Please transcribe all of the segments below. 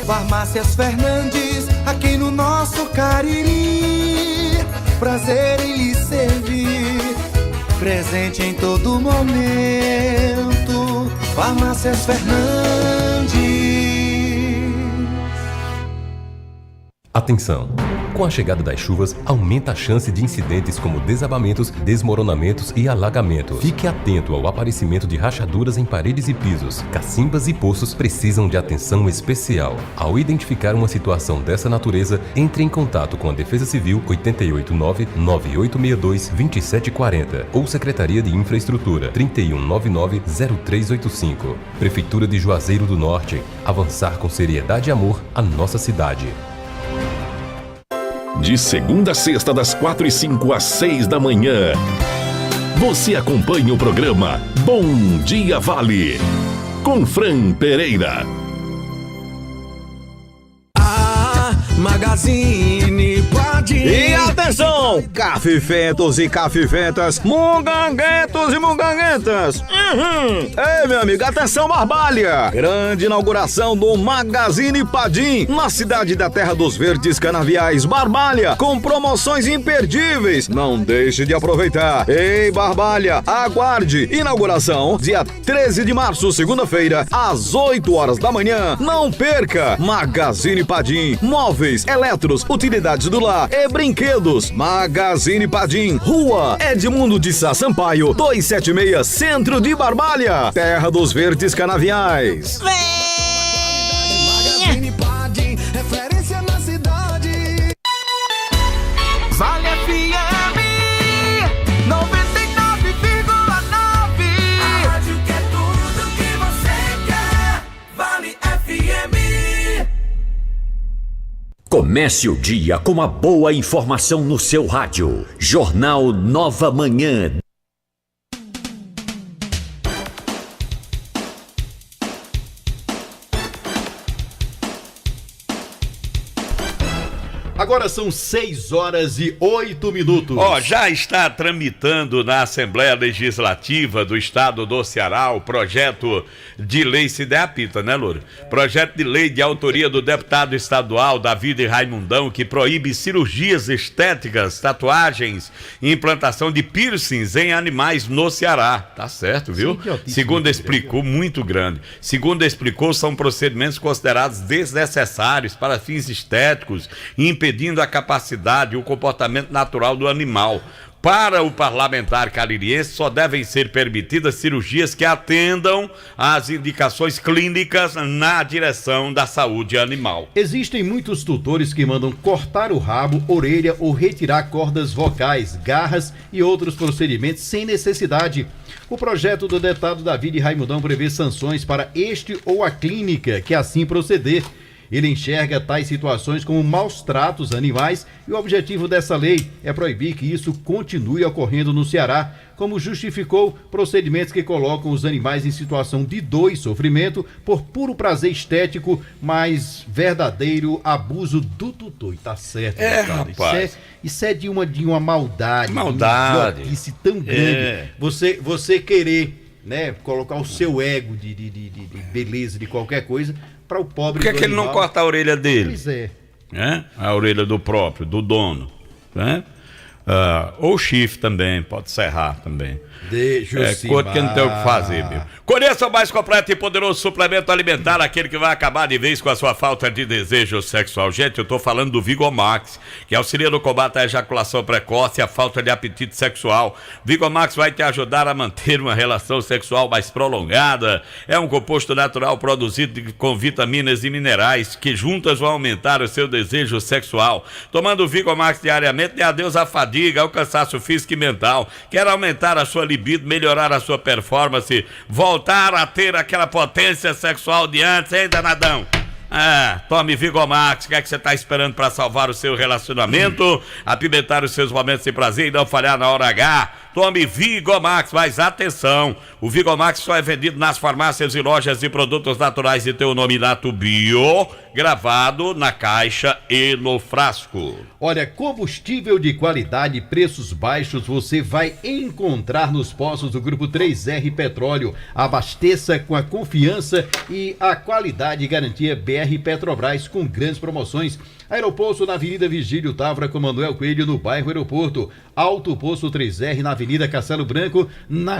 Farmácias Fernandes, aqui no nosso Cariri. Prazer em lhe servir, presente em todo momento. Farmácias Fernandes. Atenção! Com a chegada das chuvas, aumenta a chance de incidentes como desabamentos, desmoronamentos e alagamento. Fique atento ao aparecimento de rachaduras em paredes e pisos. Cacimbas e poços precisam de atenção especial. Ao identificar uma situação dessa natureza, entre em contato com a Defesa Civil 889-9862-2740 ou Secretaria de Infraestrutura 3199-0385. Prefeitura de Juazeiro do Norte. Avançar com seriedade e amor a nossa cidade. De segunda a sexta, das 4h05 às 6 da manhã. Você acompanha o programa Bom Dia Vale, com Fran Pereira. Magazine pode. E atenção, cafifentos e cafifentas, munganguentos e munganguentas. Ei, meu amigo, atenção, Barbalha. Grande inauguração do Magazine Padim, na cidade da Terra dos Verdes Canaviais, Barbalha, com promoções imperdíveis. Não deixe de aproveitar. Ei, Barbalha, aguarde. Inauguração dia 13 de março, segunda-feira, às 8 horas da manhã. Não perca. Magazine Padim, móveis, eletros, utilidades do lar e brinquedos. Magazine Padim, Rua Edmundo de Sá Sampaio, 276, Centro de Barbalha, Terra dos Verdes Canaviais. Magazine Padim, referência na cidade. Vale FM 99,9. A rádio que é tudo que você quer. Vale FM. Comece o dia com uma boa informação no seu rádio. Jornal Nova Manhã. Agora são 6h08. Já está tramitando na Assembleia Legislativa do Estado do Ceará o projeto de lei, se der a pita, né, Loura? Projeto de lei de autoria do deputado estadual David Raimundão, que proíbe cirurgias estéticas, tatuagens e implantação de piercings em animais no Ceará. Tá certo, viu? Segundo explicou, muito grande. Segundo explicou, são procedimentos considerados desnecessários para fins estéticos e impedindo a capacidade e o comportamento natural do animal. Para o parlamentar caririense, só devem ser permitidas cirurgias que atendam às indicações clínicas na direção da saúde animal. Existem muitos tutores que mandam cortar o rabo, orelha ou retirar cordas vocais, garras e outros procedimentos sem necessidade. O projeto do deputado David Raimundão prevê sanções para este ou a clínica que assim proceder. Ele enxerga tais situações como maus tratos animais e o objetivo dessa lei é proibir que isso continue ocorrendo no Ceará, como justificou procedimentos que colocam os animais em situação de dor e sofrimento por puro prazer estético, mas verdadeiro abuso do tutor. E tá certo, rapaz. Isso é de uma maldade. Maldade. De uma tão grande. Você querer, né, colocar o seu ego de beleza, de qualquer coisa, para o pobre. Por que, que ele não corta a orelha dele? Pois é. A orelha do próprio, do dono, né? Ou o chifre também, pode serrar também. Coisa que não tem o que fazer, meu. Conheça o mais completo e poderoso suplemento alimentar, aquele que vai acabar de vez com a sua falta de desejo sexual. Gente, eu tô falando do Vigomax, que auxilia no combate à ejaculação precoce e a falta de apetite sexual. Vigomax vai te ajudar a manter uma relação sexual mais prolongada. É um composto natural produzido com vitaminas e minerais que juntas vão aumentar o seu desejo sexual. Tomando o Vigomax diariamente, dê adeus à fadiga, ao cansaço físico e mental. Quer aumentar a sua libido, melhorar a sua performance, voltar a ter aquela potência sexual de antes, hein, danadão? Tome Vigomax. O que é que você está esperando para salvar o seu relacionamento, apimentar os seus momentos de prazer e não falhar na hora H? Tome Vigomax, mas atenção, o Vigomax só é vendido nas farmácias e lojas de produtos naturais e tem o nome Nato Bio gravado na caixa e no frasco. Olha, combustível de qualidade e preços baixos você vai encontrar nos postos do Grupo 3R Petróleo. Abasteça com a confiança e a qualidade e garantia BR 3R Petrobras com grandes promoções. Aeroposto na Avenida Vigílio Távora com Manuel Coelho no bairro Aeroporto. Alto Posto 3R na Avenida Castelo Branco na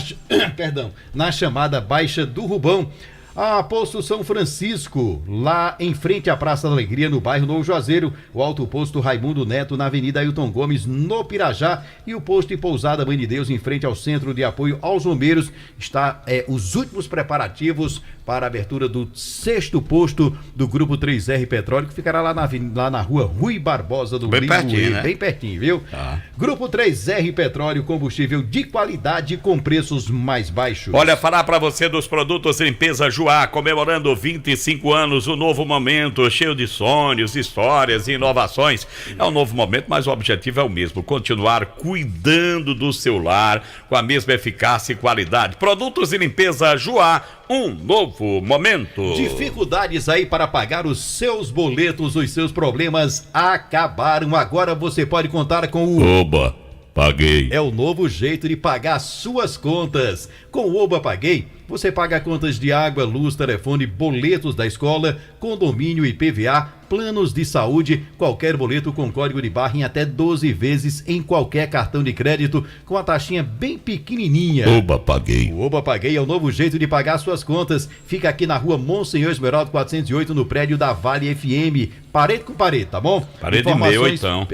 chamada Baixa do Rubão. A Posto São Francisco, lá em frente à Praça da Alegria, no bairro Novo Juazeiro. O Alto Posto Raimundo Neto, na Avenida Ailton Gomes, no Pirajá. E o Posto e Pousada Mãe de Deus, em frente ao Centro de Apoio aos Bombeiros. Está os últimos preparativos para a abertura do 6º posto do Grupo 3R Petróleo, que ficará lá na rua Rui Barbosa do Bem pertinho, né? Bem pertinho, viu? Tá. Grupo 3R Petróleo, combustível de qualidade com preços mais baixos. Olha, falar para você dos produtos Limpeza Joá, comemorando 25 anos, um novo momento, cheio de sonhos, histórias e inovações. É um novo momento, mas o objetivo é o mesmo, continuar cuidando do seu lar com a mesma eficácia e qualidade. Produtos de Limpeza Joá, um novo momento. Dificuldades aí para pagar os seus boletos, os seus problemas acabaram. Agora você pode contar com o Oba, paguei. É o novo jeito de pagar suas contas. Com o Oba Paguei, você paga contas de água, luz, telefone, boletos da escola, condomínio e PVA, planos de saúde, qualquer boleto com código de barra em até 12 vezes em qualquer cartão de crédito, com a taxinha bem pequenininha. Oba, paguei. O Oba Paguei é o novo jeito de pagar suas contas. Fica aqui na rua Monsenhor Esmeralda 408, no prédio da Vale FM. Parede com parede, tá bom? Parede meu, então.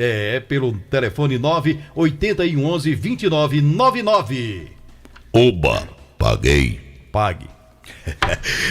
Pelo telefone 98111-2999. Oba, paguei. Pague.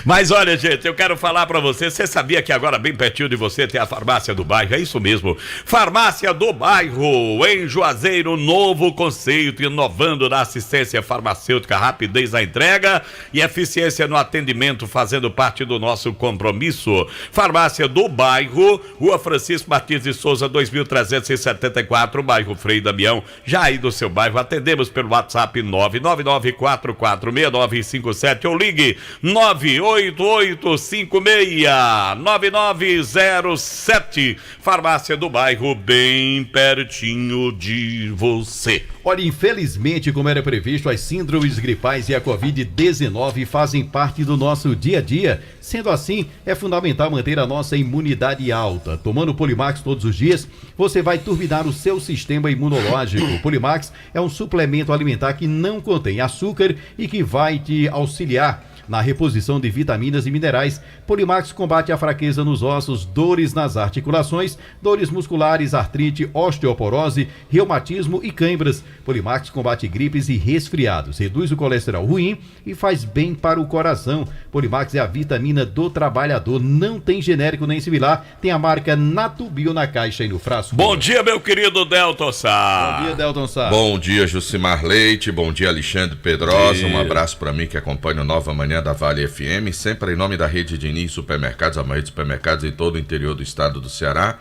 Mas olha, gente, eu quero falar pra você sabia que agora bem pertinho de você tem a Farmácia do Bairro? É isso mesmo, Farmácia do Bairro, em Juazeiro, novo conceito, inovando na assistência farmacêutica, rapidez na entrega e eficiência no atendimento, fazendo parte do nosso compromisso. Farmácia do Bairro, Rua Francisco Martins de Souza, 2374, bairro Frei Damião, já aí do seu bairro. Atendemos pelo WhatsApp 999446957 ou ligue 988569907. Farmácia do Bairro, bem pertinho de você. Olha, infelizmente, como era previsto, as síndromes gripais e a Covid-19 fazem parte do nosso dia a dia. Sendo assim, é fundamental manter a nossa imunidade alta. Tomando Polimax todos os dias, você vai turbinar o seu sistema imunológico. O Polimax é um suplemento alimentar que não contém açúcar e que vai te auxiliar na reposição de vitaminas e minerais. Polimax combate a fraqueza nos ossos, dores nas articulações, dores musculares, artrite, osteoporose, reumatismo e cãibras. Polimax combate gripes e resfriados, reduz o colesterol ruim e faz bem para o coração. Polimax é a vitamina do trabalhador, não tem genérico nem similar, tem a marca Natubio na caixa e no frasco. Bom dia, meu querido Delton Sá. Bom dia, Delton Sá. Bom dia, Jucimar Leite, bom dia, Alexandre Pedrosa, um abraço para mim que acompanha o Nova Manhã da Vale FM, sempre em nome da rede Diniz Supermercados, a maior de supermercados em todo o interior do estado do Ceará.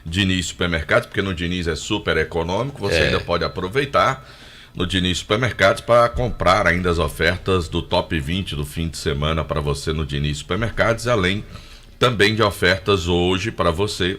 Diniz Supermercados, porque no Diniz é super econômico, você ainda pode aproveitar no Diniz Supermercados para comprar ainda as ofertas do Top 20 do fim de semana para você no Diniz Supermercados, além também de ofertas hoje para você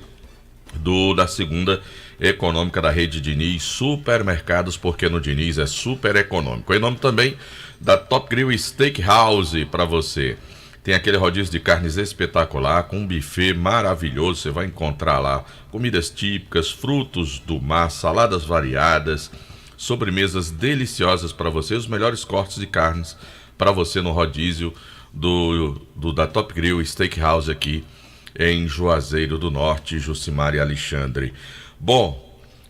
da segunda econômica da rede Diniz Supermercados, porque no Diniz é super econômico. Em nome também da Top Grill Steakhouse para você. Tem aquele rodízio de carnes espetacular, com um buffet maravilhoso. Você vai encontrar lá comidas típicas, frutos do mar, saladas variadas, sobremesas deliciosas para você, os melhores cortes de carnes para você no rodízio da Top Grill Steakhouse aqui em Juazeiro do Norte, Jucimar e Alexandre. Bom,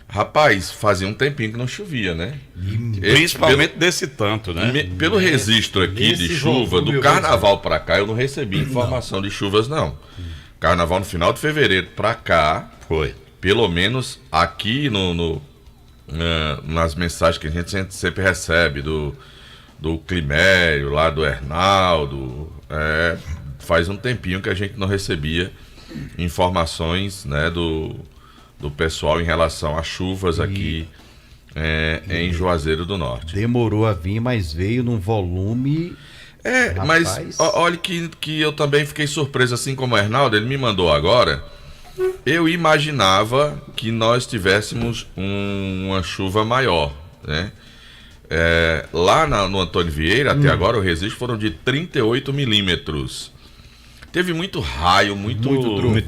rapaz, fazia um tempinho que não chovia, né? Principalmente desse tanto, né? Pelo registro aqui de chuva, do carnaval pra cá, eu não recebi informação de chuvas, não. Carnaval no final de fevereiro pra cá, foi. Pelo menos aqui nas mensagens que a gente sempre recebe do Climério, lá do Hernaldo, faz um tempinho que a gente não recebia informações, né, do pessoal em relação a chuvas aqui em Juazeiro do Norte. Demorou a vir, mas veio num volume... Mas olha que eu também fiquei surpreso, assim como o Hernaldo, ele me mandou agora. Eu imaginava que nós tivéssemos uma chuva maior, né? Lá no Antônio Vieira, até agora o registro foram de 38 milímetros. teve muito raio, muito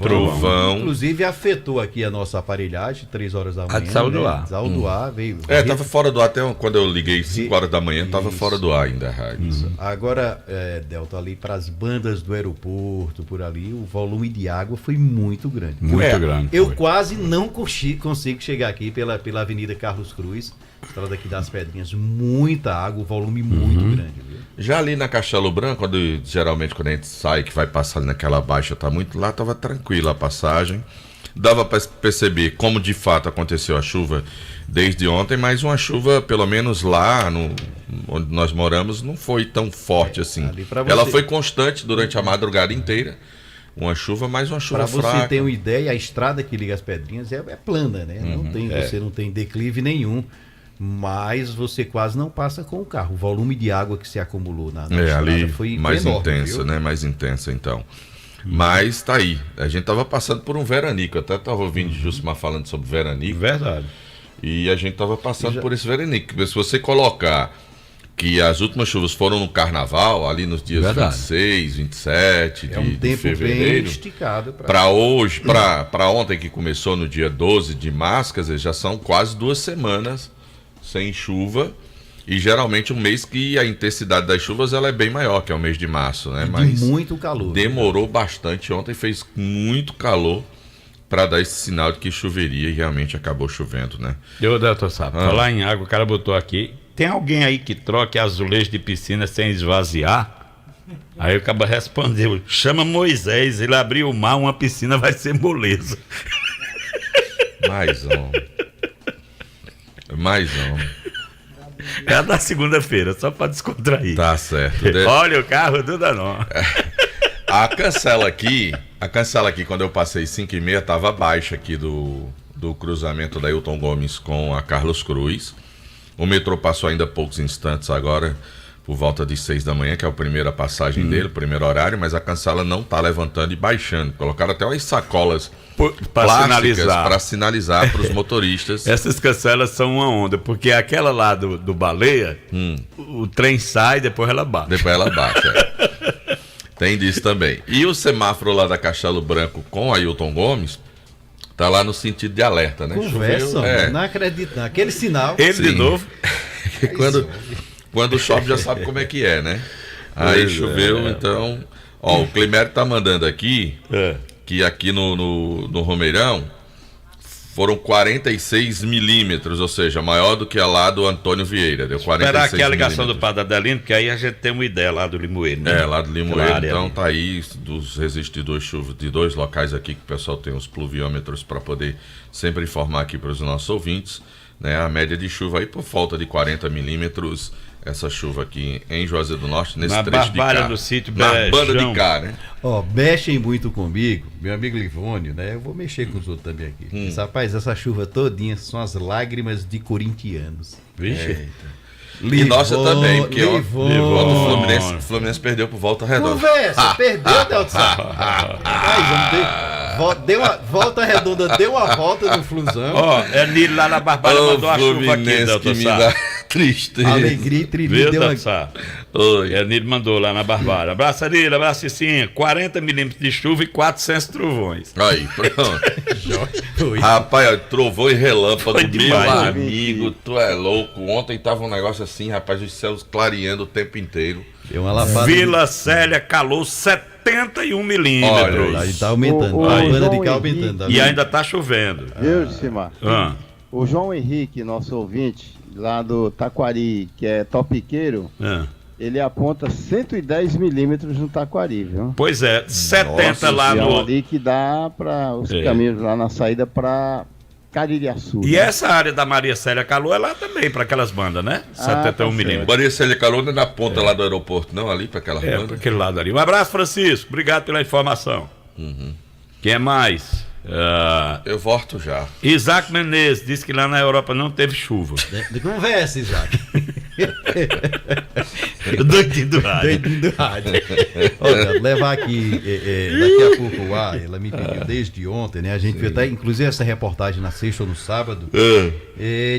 trovão. Inclusive afetou aqui a nossa aparelhagem, 3 horas da manhã. Saiu do ar. Saiu do ar, veio. Tava fora do ar até quando eu liguei 5 horas da manhã, tava fora do ar ainda a rádio. Agora, Delta, ali para as bandas do aeroporto, por ali, o volume de água foi muito grande. Muito grande. Eu quase não consigo chegar aqui pela Avenida Carlos Cruz, estrada aqui das Pedrinhas, muita água, o volume muito grande, viu? Já ali na Castelo Branco, geralmente quando a gente sai, que vai passar ali naquela baixa, tá muito lá, tava tranquila a passagem. Dava para perceber como de fato aconteceu a chuva desde ontem, mas uma chuva, pelo menos lá onde nós moramos, não foi tão forte assim. Ela foi constante durante a madrugada inteira. Uma chuva, mais uma chuva fraca. Para você ter uma ideia, a estrada que liga as Pedrinhas é plana, né? Você não tem declive nenhum. Mas você quase não passa com o carro. O volume de água que se acumulou na estrada ali foi mais enorme, intensa, viu? né? Mais intensa, então. Mas tá aí. A gente tava passando por um veranico. Até tava ouvindo Jusmar falando sobre veranico. Verdade. E a gente tava passando por esse veranico. Se você colocar que as últimas chuvas foram no carnaval, ali nos dias 26, 27 é um de tempo fevereiro. bem esticado. Para hoje, para ontem, que começou no dia 12 de março, quer dizer, já são quase 2 semanas sem chuva, e geralmente um mês que a intensidade das chuvas ela é bem maior, que é o mês de março, né? Mas muito calor. Demorou bastante, ontem fez muito calor para dar esse sinal de que choveria, e realmente acabou chovendo, né? Doutor Sapo, falar em água, o cara botou aqui, tem alguém aí que troque azulejo de piscina sem esvaziar? Aí o cara respondeu, chama Moisés, ele abriu o mar, uma piscina vai ser moleza. Mais um. É a da segunda-feira, só para descontrair. Tá certo. Olha o carro do Danone. A cancela aqui, quando eu passei 5h30, tava baixa aqui do cruzamento da Hilton Gomes com a Carlos Cruz. O metrô passou ainda poucos instantes agora, por volta de 6 da manhã, que é a primeira passagem dele, o primeiro horário, mas a cancela não tá levantando e baixando. Colocaram até umas sacolas plásticas para sinalizar para os motoristas. Essas cancelas são uma onda, porque aquela lá do Baleia, o trem sai, depois ela baixa. Tem disso também. E o semáforo lá da Castelo Branco com a Hilton Gomes tá lá no sentido de alerta, né? Conversa, não acredito não. Aquele sinal. De novo. Quando chove já sabe como é que é, né? Aí choveu, então... Ó, o Climério tá mandando aqui que aqui no Romeirão foram 46 milímetros, ou seja, maior do que a lá do Antônio Vieira. Deu 46 Esperar aqui a ligação do Padre Adelino, porque aí a gente tem uma ideia lá do Limoeiro, né? Lá do Limoeiro. Então tá aí dos registros de chuva de 2 locais aqui que o pessoal tem os pluviômetros para poder sempre informar aqui para os nossos ouvintes, né? A média de chuva aí por falta de 40 milímetros, essa chuva aqui em Juazeiro do Norte, nesse trecho de cá. Do sítio na banda de cá, né? Mexem muito comigo, meu amigo Livônio, né? Eu vou mexer com os outros também aqui. Mas, rapaz, essa chuva todinha são as lágrimas de corintianos. Vixe. E nossa também, porque o Fluminense perdeu por Volta Redonda. Conversa, perdeu, Delta. Deu uma volta redonda, deu uma volta no Flusão. Nilo lá na Barbada mandou a chuva aqui, Delta Sá. Tristeza. Alegria e tristeza. Viu, Delta? Nilo mandou lá na Barbada. Abraço, Nilo, abraço, Cicinha. 40 milímetros de chuva e 400 trovões. Aí, pronto. Rapaz, trovão e relâmpago, meu amigo, tu é louco. Ontem tava um negócio assim, rapaz, os céus clareando o tempo inteiro. Deu uma lapada. Vila Célia calou 71 milímetros. Olha, aí tá aumentando. A banda de cá aumentando. E ainda tá chovendo. Viu, Simar? O João Henrique, nosso ouvinte, lá do Taquari, que é topiqueiro, ele aponta 110 milímetros no Taquari, viu? Pois é, 70 lá no... ali que dá para os caminhos lá na saída para Caririaçu. E essa área da Maria Célia Calou é lá também, para aquelas bandas, né? 71 milímetros. Maria Célia Calou não é na ponta lá do aeroporto, não, ali para aquela banda. Para aquele lado ali. Um abraço, Francisco. Obrigado pela informação. Quem é mais? Eu volto já. Isaac Menezes disse que lá na Europa não teve chuva. De conversa, Isaac. Doidinho do rádio. Doidinho do rádio. Olha, levar aqui daqui a pouco o ar, ela me pediu desde ontem, né? A gente viu até, inclusive, essa reportagem na sexta ou no sábado,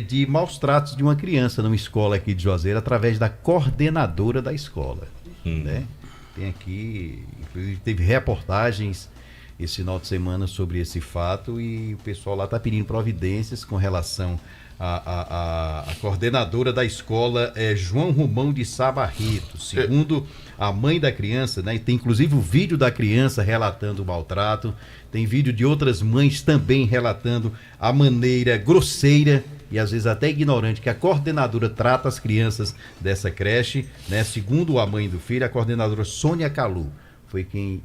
de maus tratos de uma criança numa escola aqui de Juazeiro através da coordenadora da escola, né? Tem aqui, inclusive teve reportagens esse final de semana sobre esse fato e o pessoal lá está pedindo providências com relação à coordenadora da escola, João Romão de Sá Barreto. Segundo a mãe da criança, né, tem inclusive o vídeo da criança relatando o maltrato, tem vídeo de outras mães também relatando a maneira grosseira e às vezes até ignorante que a coordenadora trata as crianças dessa creche, né? Segundo a mãe do filho, a coordenadora Sônia Calu foi quem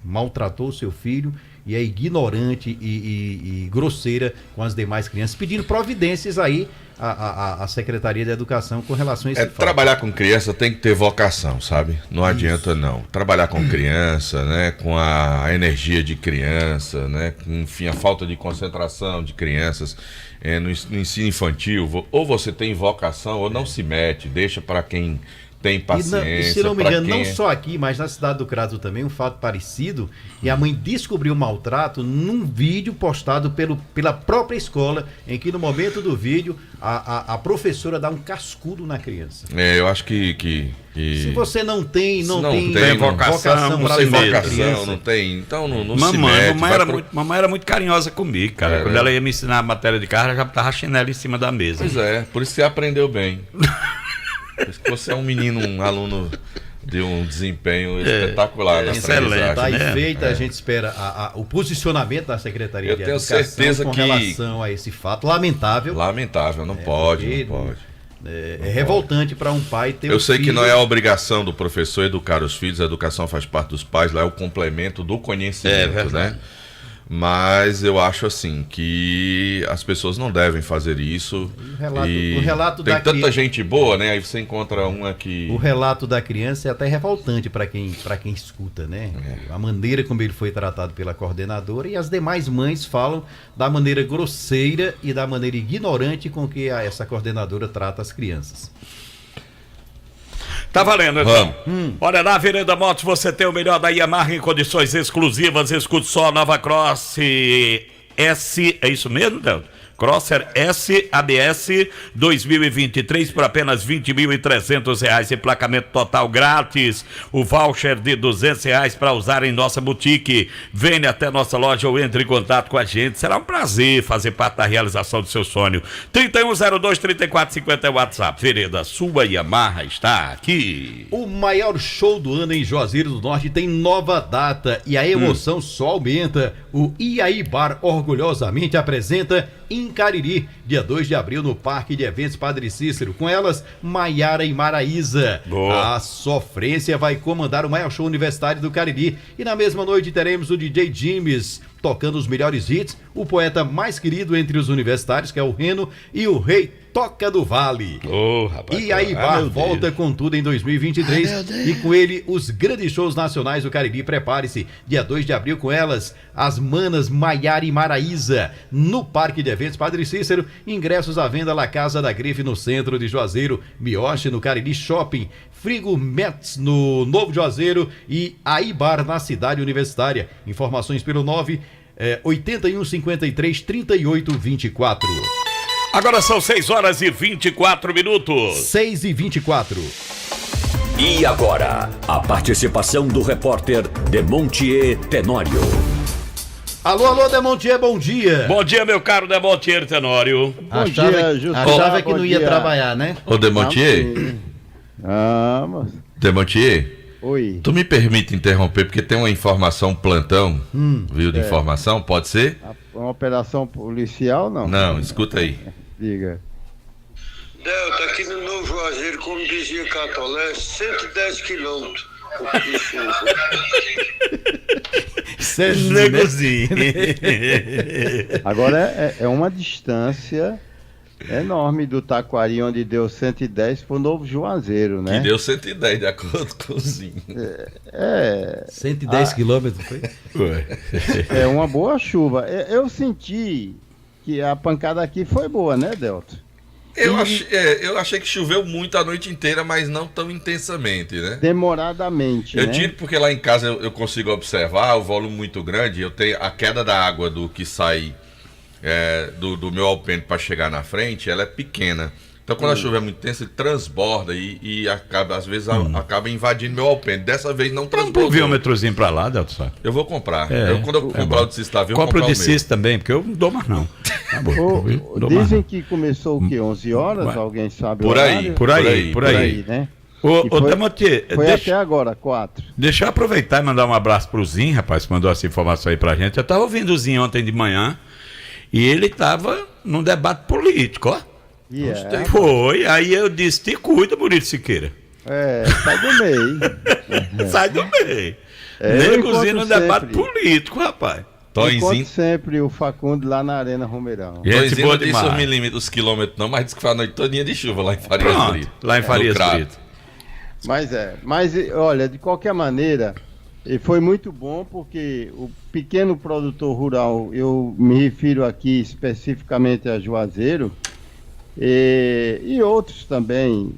maltratou o seu filho e é ignorante e grosseira com as demais crianças, pedindo providências aí à Secretaria de Educação com relação a esse fato. Trabalhar com criança tem que ter vocação, sabe? Não adianta não. Trabalhar com criança, né? Com a energia de criança, né? Enfim, a falta de concentração de crianças no ensino infantil, ou você tem vocação ou não se mete, deixa para quem tem paciência. E se não me engano, não só aqui, mas na cidade do Crato também, um fato parecido, e a mãe descobriu o maltrato num vídeo postado pela própria escola, em que no momento do vídeo a professora dá um cascudo na criança. Eu acho que se você não tem vocação para levar a criança, não tem, então não se mete. Mamãe era muito carinhosa comigo, cara. Quando ela ia me ensinar a matéria de carro, ela já tava chinelo em cima da mesa. Pois é, por isso você aprendeu bem. Você é um menino, um aluno de um desempenho espetacular na excelente. Está aí né? feita, a gente espera o posicionamento da Secretaria de Educação certeza com relação a esse fato lamentável. Lamentável, não pode. É revoltante para um pai ter Eu sei que não é a obrigação do professor educar os filhos, a educação faz parte dos pais, lá é o complemento do conhecimento, né? Mas eu acho assim que as pessoas não devem fazer isso. O relato tem tanta gente boa, né? Aí você encontra uma que... O relato da criança é até revoltante para quem escuta, né? A maneira como ele foi tratado pela coordenadora, e as demais mães falam da maneira grosseira e da maneira ignorante com que essa coordenadora trata as crianças. Tá valendo, então. Olha, na Vereda Motos você tem o melhor da Yamaha em condições exclusivas. Escute só a nova Cross S, é isso mesmo, Delton? Crosser S ABS 2023 por apenas R$20.300, emplacamento total grátis, o voucher de R$200 para usar em nossa boutique. Venha até nossa loja ou entre em contato com a gente, será um prazer fazer parte da realização do seu sonho. 3102-3450 é o WhatsApp. Vereda, sua Yamaha está aqui. O maior show do ano em Juazeiro do Norte tem nova data e a emoção só aumenta. O Iaí Bar orgulhosamente apresenta em Cariri, dia 2 de abril, no Parque de Eventos Padre Cícero. Com elas, Maiara e Maraísa. Boa. A Sofrência vai comandar o maior show universitário do Cariri. E na mesma noite teremos o DJ Jimes tocando os melhores hits, o poeta mais querido entre os universitários, que é o Reno, e o Rei Toca do Vale. E aí, Bar volta com tudo em 2023 e com ele os grandes shows nacionais do Cariri. Prepare-se, dia 2 de abril com elas, as manas Maiara e Maraísa, no Parque de Eventos Padre Cícero. Ingressos à venda La Casa da Grife no centro de Juazeiro, Mioche no Cariri Shopping, Frigo Metz no Novo Juazeiro e Aibar na cidade universitária. Informações pelo 81 53 38 24. Agora são 6h24. 6h24. E agora, a participação do repórter Demontier Tenório. Alô, Demontier, bom dia. Bom dia, meu caro Demontier Tenório. Achava que não ia trabalhar, né? Ô, Demontier. Demontier. Oi. Tu me permite interromper, porque tem uma informação plantão, viu, de informação, pode ser? Uma operação policial, não? Não, escuta aí. Diga. Delta, aqui no Novo Juazeiro, como dizia Catolé, 110 quilômetros. Agora é uma distância enorme do Taquari, onde deu 110 pro Novo Juazeiro, né? Que deu 110, de acordo com o Zinho. 110 quilômetros, foi? É uma boa chuva. Eu senti que a pancada aqui foi boa, né, Delta? Eu achei que choveu muito a noite inteira, mas não tão intensamente, né? Demoradamente, Eu né? digo porque lá em casa eu consigo observar o volume muito grande, eu tenho a queda da água do que sai do meu alpendre para chegar na frente, ela é pequena. Então, quando a chuva é muito intensa, ele transborda e acaba, às vezes, acaba invadindo meu alpendre. Dessa vez não transbordou. Um viômetrozinho pra lá, Delton. Eu vou comprar. Quando eu comprar o de Cistavi, eu vou comprar comprar o de Cis também, porque eu não dou mais não. Tá bom, dizem que começou o quê? 11 horas? Alguém sabe? Por aí. Por aí, né? Ô, Demontier, foi até agora, 4. Deixa eu aproveitar e mandar um abraço pro Zinho, rapaz, que mandou essa informação aí pra gente. Eu tava ouvindo o Zinho ontem de manhã e ele tava num debate político, ó. Foi, aí eu disse, te cuida, Murilo Siqueira. Sai do meio. Sai do meio. Negozinho no debate político, rapaz. Enquanto sempre o Facundo lá na Arena Romeirão. Toizinho não disse os quilômetros não, mas disse que foi a noite todinha de chuva lá em Farias Brito. Lá em Farias Brito. Mas olha, de qualquer maneira, foi muito bom porque o pequeno produtor rural, eu me refiro aqui especificamente a Juazeiro, e outros também,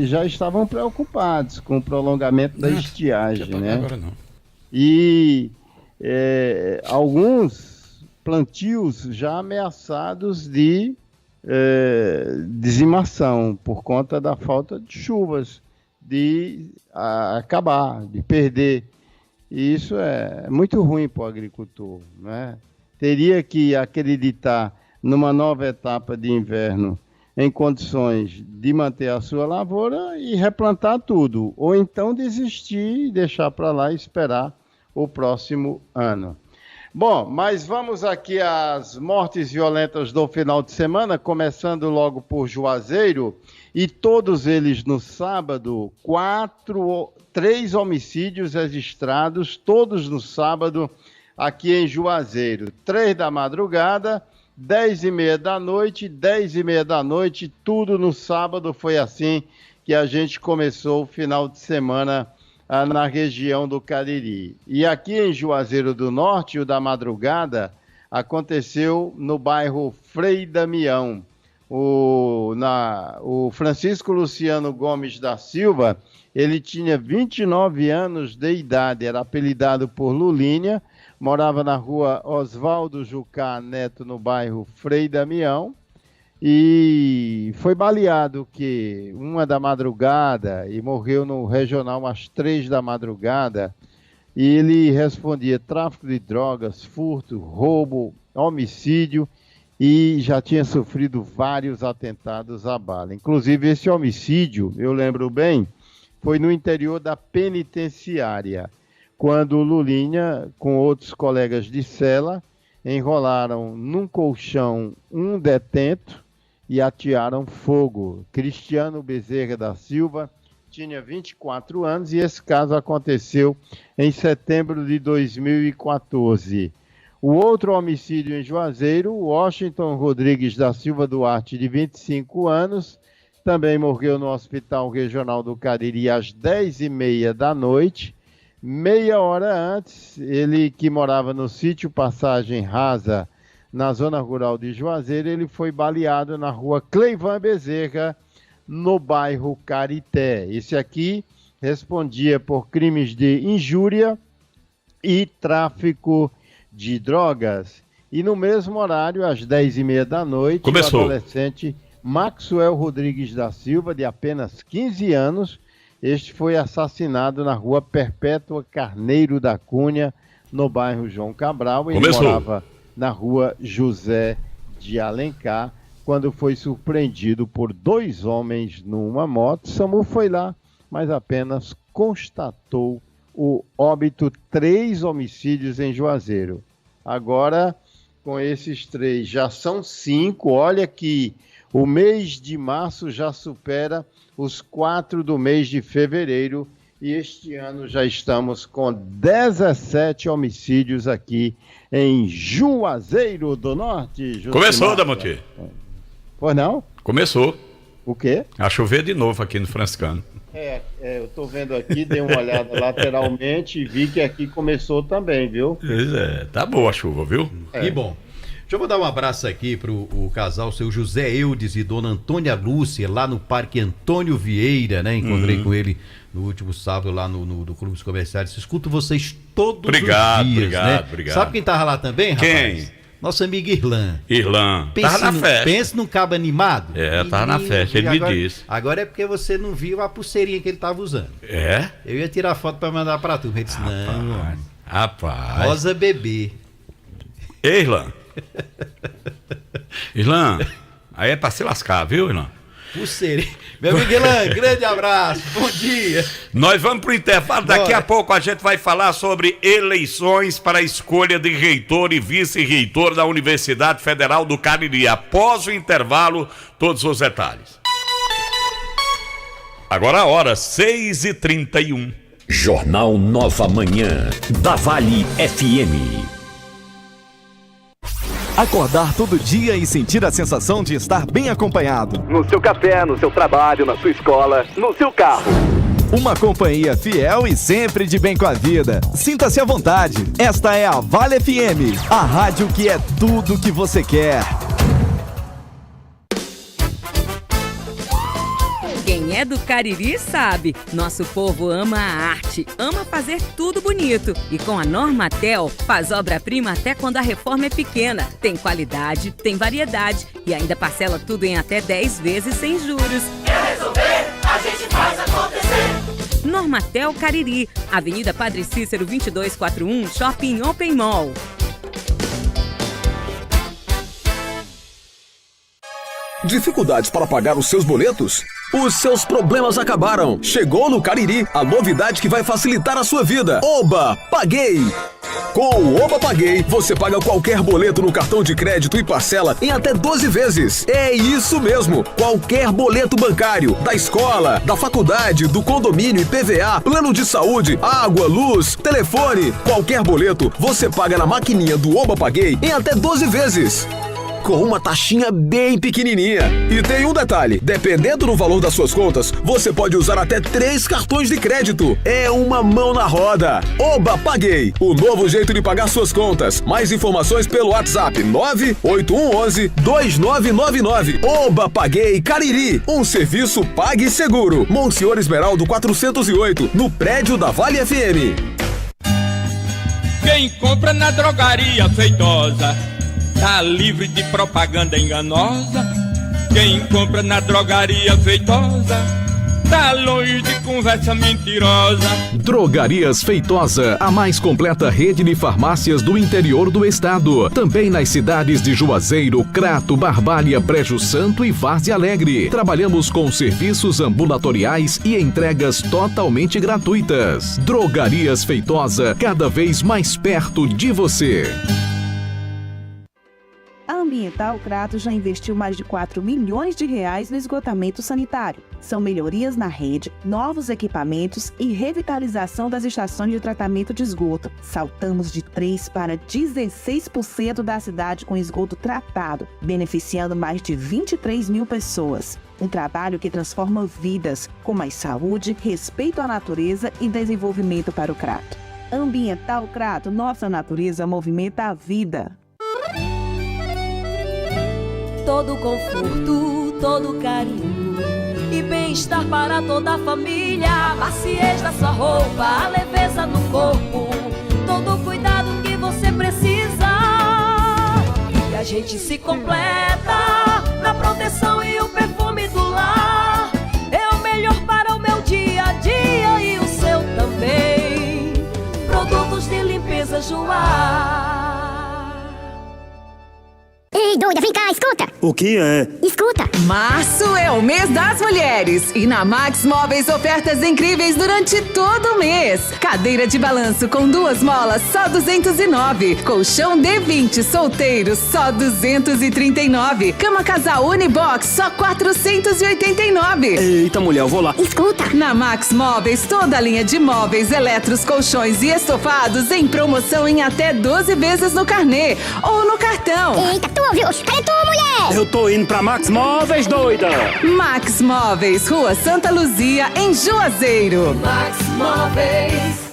já estavam preocupados com o prolongamento da estiagem, né? Agora não. E alguns plantios já ameaçados de dizimação por conta da falta de chuvas, de acabar, de perder. E isso é muito ruim para o agricultor, né? Teria que acreditar numa nova etapa de inverno em condições de manter a sua lavoura e replantar tudo, ou então desistir e deixar para lá e esperar o próximo ano. Bom, mas vamos aqui às mortes violentas do final de semana, começando logo por Juazeiro, e todos eles no sábado, 3 homicídios registrados, todos no sábado, aqui em Juazeiro. 3 da madrugada, 10h30 da noite, 10h30 da noite, tudo no sábado. Foi assim que a gente começou o final de semana na região do Cariri. E aqui em Juazeiro do Norte, o da madrugada, aconteceu no bairro Frei Damião. O Francisco Luciano Gomes da Silva, ele tinha 29 anos de idade, era apelidado por Lulinha, morava na rua Oswaldo Jucá Neto, no bairro Frei Damião, e foi baleado que 1 da madrugada e morreu no regional às 3 da madrugada. E ele respondia tráfico de drogas, furto, roubo, homicídio e já tinha sofrido vários atentados à bala. Inclusive esse homicídio, eu lembro bem, foi no interior da penitenciária, quando o Lulinha, com outros colegas de cela, enrolaram num colchão um detento e atearam fogo. Cristiano Bezerra da Silva tinha 24 anos e esse caso aconteceu em setembro de 2014. O outro homicídio em Juazeiro, Washington Rodrigues da Silva Duarte, de 25 anos, também morreu no Hospital Regional do Cariri às 10h30 da noite. Meia hora antes, ele que morava no sítio Passagem Rasa, na zona rural de Juazeiro, ele foi baleado na rua Cleivan Bezerra, no bairro Carité. Esse aqui respondia por crimes de injúria e tráfico de drogas. E no mesmo horário, às 10h30 da noite, começou. O adolescente Maxwell Rodrigues da Silva, de apenas 15 anos, este foi assassinado na rua Perpétua Carneiro da Cunha, no bairro João Cabral. Ele morava na rua José de Alencar, quando foi surpreendido por 2 homens numa moto. SAMU foi lá, mas apenas constatou o óbito. 3 homicídios em Juazeiro. Agora, com esses 3, já são 5. Olha que o mês de março já supera os 4 do mês de fevereiro. E este ano já estamos com 17 homicídios aqui em Juazeiro do Norte. Começou, Damontier. Pois não? Começou. O quê? A chover de novo aqui no Franciscano. Eu estou vendo aqui, dei uma olhada lateralmente e vi que aqui começou também, viu? Tá boa a chuva, viu? Que bom. Deixa eu mandar um abraço aqui para o casal, seu José Eudes e dona Antônia Lúcia, lá no Parque Antônio Vieira, né? Encontrei com ele no último sábado lá no Clube dos Comerciários. Escuto vocês todos os dias, obrigado, né? Obrigado. Sabe quem tava lá também, rapaz? Quem? Nosso amigo Irlan. Tava na festa. Pense num cabo animado. Tava na festa, ele agora, me disse. Agora é porque você não viu a pulseirinha que ele tava usando. É? Eu ia tirar foto pra mandar pra tu. Ele disse, não, rapaz. rosa bebê. Ei, Irlan, aí é pra se lascar, viu, Irlan? Pulseirinha. Meu amigo Irlan, grande abraço, bom dia. Nós vamos pro intervalo, daqui a pouco a gente vai falar sobre eleições para a escolha de reitor e vice-reitor da Universidade Federal do Cariri. Após o intervalo, todos os detalhes. Agora a hora, 6h31. Jornal Nova Manhã, da Vale FM. Acordar todo dia e sentir a sensação de estar bem acompanhado. No seu café, no seu trabalho, na sua escola, no seu carro. Uma companhia fiel e sempre de bem com a vida. Sinta-se à vontade. Esta é a Vale FM, a rádio que é tudo que você quer. Quem é do Cariri sabe, nosso povo ama a arte, ama fazer tudo bonito. E com a Normatel, faz obra-prima até quando a reforma é pequena. Tem qualidade, tem variedade e ainda parcela tudo em até 10 vezes sem juros. Quer resolver? A gente faz acontecer. Normatel Cariri, Avenida Padre Cícero 2241, Shopping Open Mall. Dificuldades para pagar os seus boletos? Os seus problemas acabaram. Chegou no Cariri a novidade que vai facilitar a sua vida. Oba Paguei! Com o Oba Paguei, você paga qualquer boleto no cartão de crédito e parcela em até 12 vezes. É isso mesmo! Qualquer boleto bancário, da escola, da faculdade, do condomínio, IPVA, plano de saúde, água, luz, telefone. Qualquer boleto, você paga na maquininha do Oba Paguei em até 12 vezes. Com uma taxinha bem pequenininha. E tem um detalhe, dependendo do valor das suas contas, você pode usar até 3 cartões de crédito. É uma mão na roda. Oba Paguei, o novo jeito de pagar suas contas. Mais informações pelo WhatsApp 98111-2999. Oba Paguei Cariri, um serviço pague seguro. Monsenhor Esmeraldo 408, no prédio da Vale FM. Quem compra na drogaria Feitosa tá livre de propaganda enganosa. Quem compra na drogaria Feitosa tá longe de conversa mentirosa. Drogarias Feitosa, a mais completa rede de farmácias do interior do estado. Também nas cidades de Juazeiro, Crato, Barbalha, Brejo Santo e Várzea Alegre. Trabalhamos com serviços ambulatoriais e entregas totalmente gratuitas. Drogarias Feitosa, cada vez mais perto de você. A Ambiental Crato já investiu mais de 4 milhões de reais no esgotamento sanitário. São melhorias na rede, novos equipamentos e revitalização das estações de tratamento de esgoto. Saltamos de 3% para 16% da cidade com esgoto tratado, beneficiando mais de 23 mil pessoas. Um trabalho que transforma vidas, com mais saúde, respeito à natureza e desenvolvimento para o Crato. Ambiental Crato, nossa natureza movimenta a vida. Todo conforto, todo carinho e bem-estar para toda a família. A maciez da sua roupa, a leveza no corpo, todo o cuidado que você precisa. E a gente se completa na proteção e o perfume do lar. É o melhor para o meu dia a dia e o seu também. Produtos de limpeza Joá. Ei, doida, vem cá, escuta! O que é? Escuta! Março é o mês das mulheres e na Max Móveis ofertas incríveis durante todo o mês. Cadeira de balanço com 2 molas, só 209. Colchão D20 solteiro, só 239. Cama casal Unibox, só 489. Eita, mulher, eu vou lá. Escuta! Na Max Móveis, toda a linha de móveis, eletros, colchões e estofados em promoção em até 12 vezes no carnê ou no cartão. Eita, tu ouviu? Cadê tu, mulher? Eu tô indo pra Max Móveis, doida! Max Móveis, Rua Santa Luzia, em Juazeiro. Max Móveis.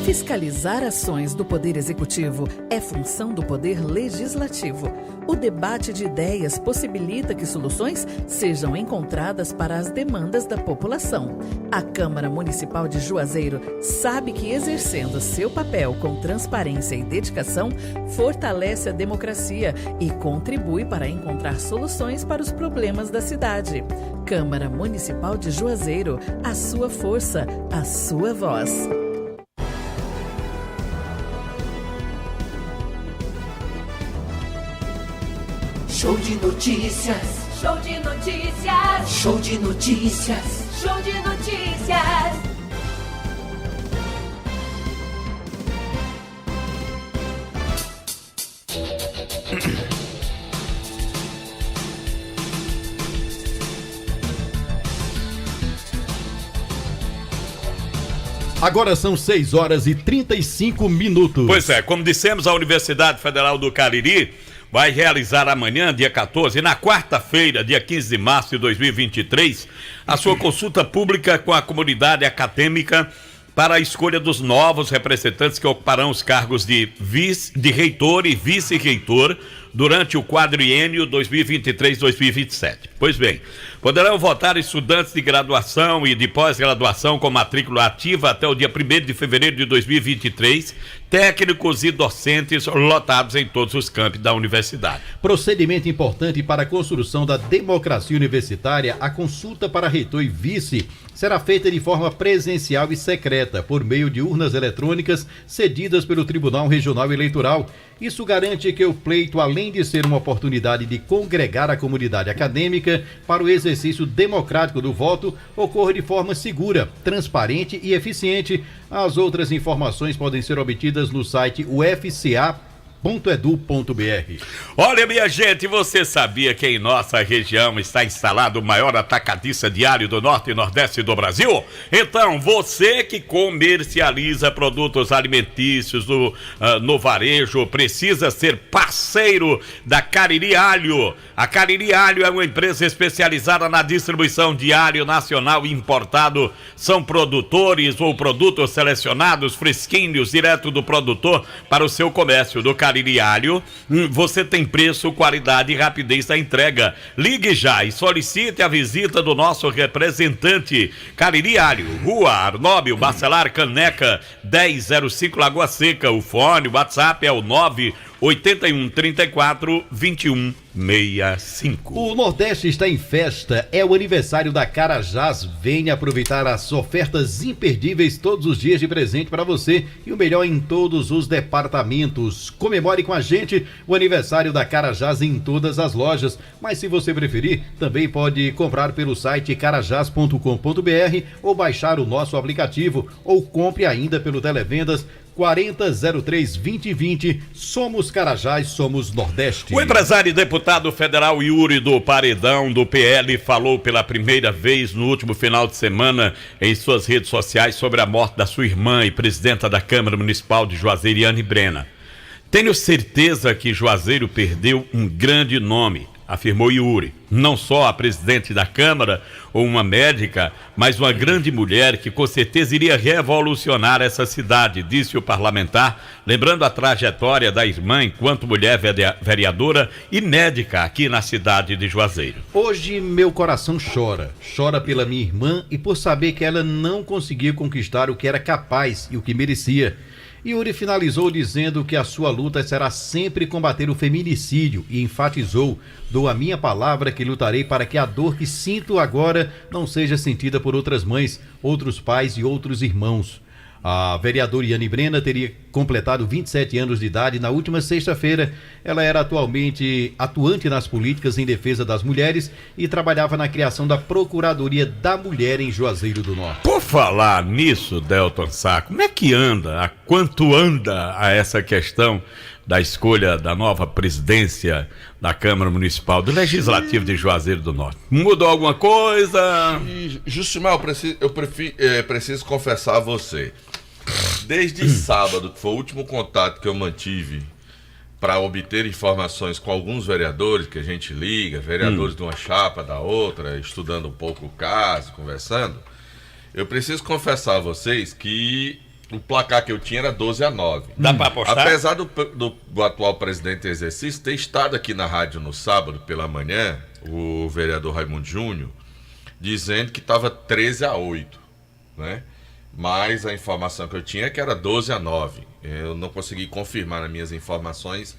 Fiscalizar ações do Poder Executivo é função do Poder Legislativo. O debate de ideias possibilita que soluções sejam encontradas para as demandas da população. A Câmara Municipal de Juazeiro sabe que exercendo seu papel com transparência e dedicação, fortalece a democracia e contribui para encontrar soluções para os problemas da cidade. Câmara Municipal de Juazeiro, a sua força, a sua voz. Show de notícias. Show de notícias. Show de notícias. Show de notícias. Agora são 6 horas e 35 minutos. Pois é, como dissemos, a Universidade Federal do Cariri vai realizar amanhã, dia 14, na quarta-feira, dia 15 de março de 2023, a sua consulta pública com a comunidade acadêmica para a escolha dos novos representantes que ocuparão os cargos de reitor e vice-reitor durante o quadriênio 2023-2027. Pois bem, poderão votar estudantes de graduação e de pós-graduação com matrícula ativa até o dia 1º de fevereiro de 2023, técnicos e docentes lotados em todos os campos da universidade. Procedimento importante para a construção da democracia universitária, a consulta para reitor e vice será feita de forma presencial e secreta, por meio de urnas eletrônicas cedidas pelo Tribunal Regional Eleitoral. Isso garante que o pleito, além de ser uma oportunidade de congregar a comunidade acadêmica para o exercício democrático do voto, ocorra de forma segura, transparente e eficiente. As outras informações podem ser obtidas no site ufca.edu.br. Olha, minha gente, você sabia que em nossa região está instalado o maior atacadista diário do Norte e Nordeste do Brasil? Então, você que comercializa produtos alimentícios no varejo, precisa ser parceiro da Cariri Alho. A Cariri Alho é uma empresa especializada na distribuição de alho nacional e importado. São produtores ou produtos selecionados, fresquinhos, direto do produtor para o seu comércio. Do Cariri Alho, você tem preço, qualidade e rapidez da entrega. Ligue já e solicite a visita do nosso representante. Cariri Alho, Rua Arnóbio Bacelar Caneca, 1005 Lagoa Seca. O fone, o WhatsApp é o 981342165. O Nordeste está em festa, é o aniversário da Carajás. Venha aproveitar as ofertas imperdíveis todos os dias de presente para você e o melhor em todos os departamentos. Comemore com a gente o aniversário da Carajás em todas as lojas, mas se você preferir, também pode comprar pelo site carajás.com.br ou baixar o nosso aplicativo ou compre ainda pelo Televendas 4003-2020. Somos Carajás, somos Nordeste. O empresário e deputado federal Yuri do Paredão do PL falou pela primeira vez no último final de semana em suas redes sociais sobre a morte da sua irmã e presidenta da Câmara Municipal de Juazeiro, Yane Brena. Tenho certeza que Juazeiro perdeu um grande nome, afirmou Yuri. Não só a presidente da Câmara ou uma médica, mas uma grande mulher que com certeza iria revolucionar essa cidade, disse o parlamentar, lembrando a trajetória da irmã enquanto mulher vereadora e médica aqui na cidade de Juazeiro. Hoje meu coração chora pela minha irmã e por saber que ela não conseguiu conquistar o que era capaz e o que merecia. Yuri finalizou dizendo que a sua luta será sempre combater o feminicídio e enfatizou: dou a minha palavra que lutarei para que a dor que sinto agora não seja sentida por outras mães, outros pais e outros irmãos. A vereadora Yane Brena teria completado 27 anos de idade na última sexta-feira. Ela era atualmente atuante nas políticas em defesa das mulheres e trabalhava na criação da Procuradoria da Mulher em Juazeiro do Norte. Por falar nisso, Delton Sá, como é que anda, a quanto anda a essa questão da escolha da nova presidência da Câmara Municipal, do Legislativo de Juazeiro do Norte? Mudou alguma coisa? Justimar, eu preciso confessar a você. Desde sábado, que foi o último contato que eu mantive para obter informações com alguns vereadores, que a gente liga, vereadores de uma chapa, da outra, estudando um pouco o caso, conversando, eu preciso confessar a vocês que O placar que eu tinha era 12-9. Dá pra apostar? Apesar do atual presidente em exercício ter estado aqui na rádio no sábado pela manhã, o vereador Raimundo Júnior, dizendo que estava 13-8, né? Mas a informação que eu tinha é que era 12-9. Eu não consegui confirmar nas minhas informações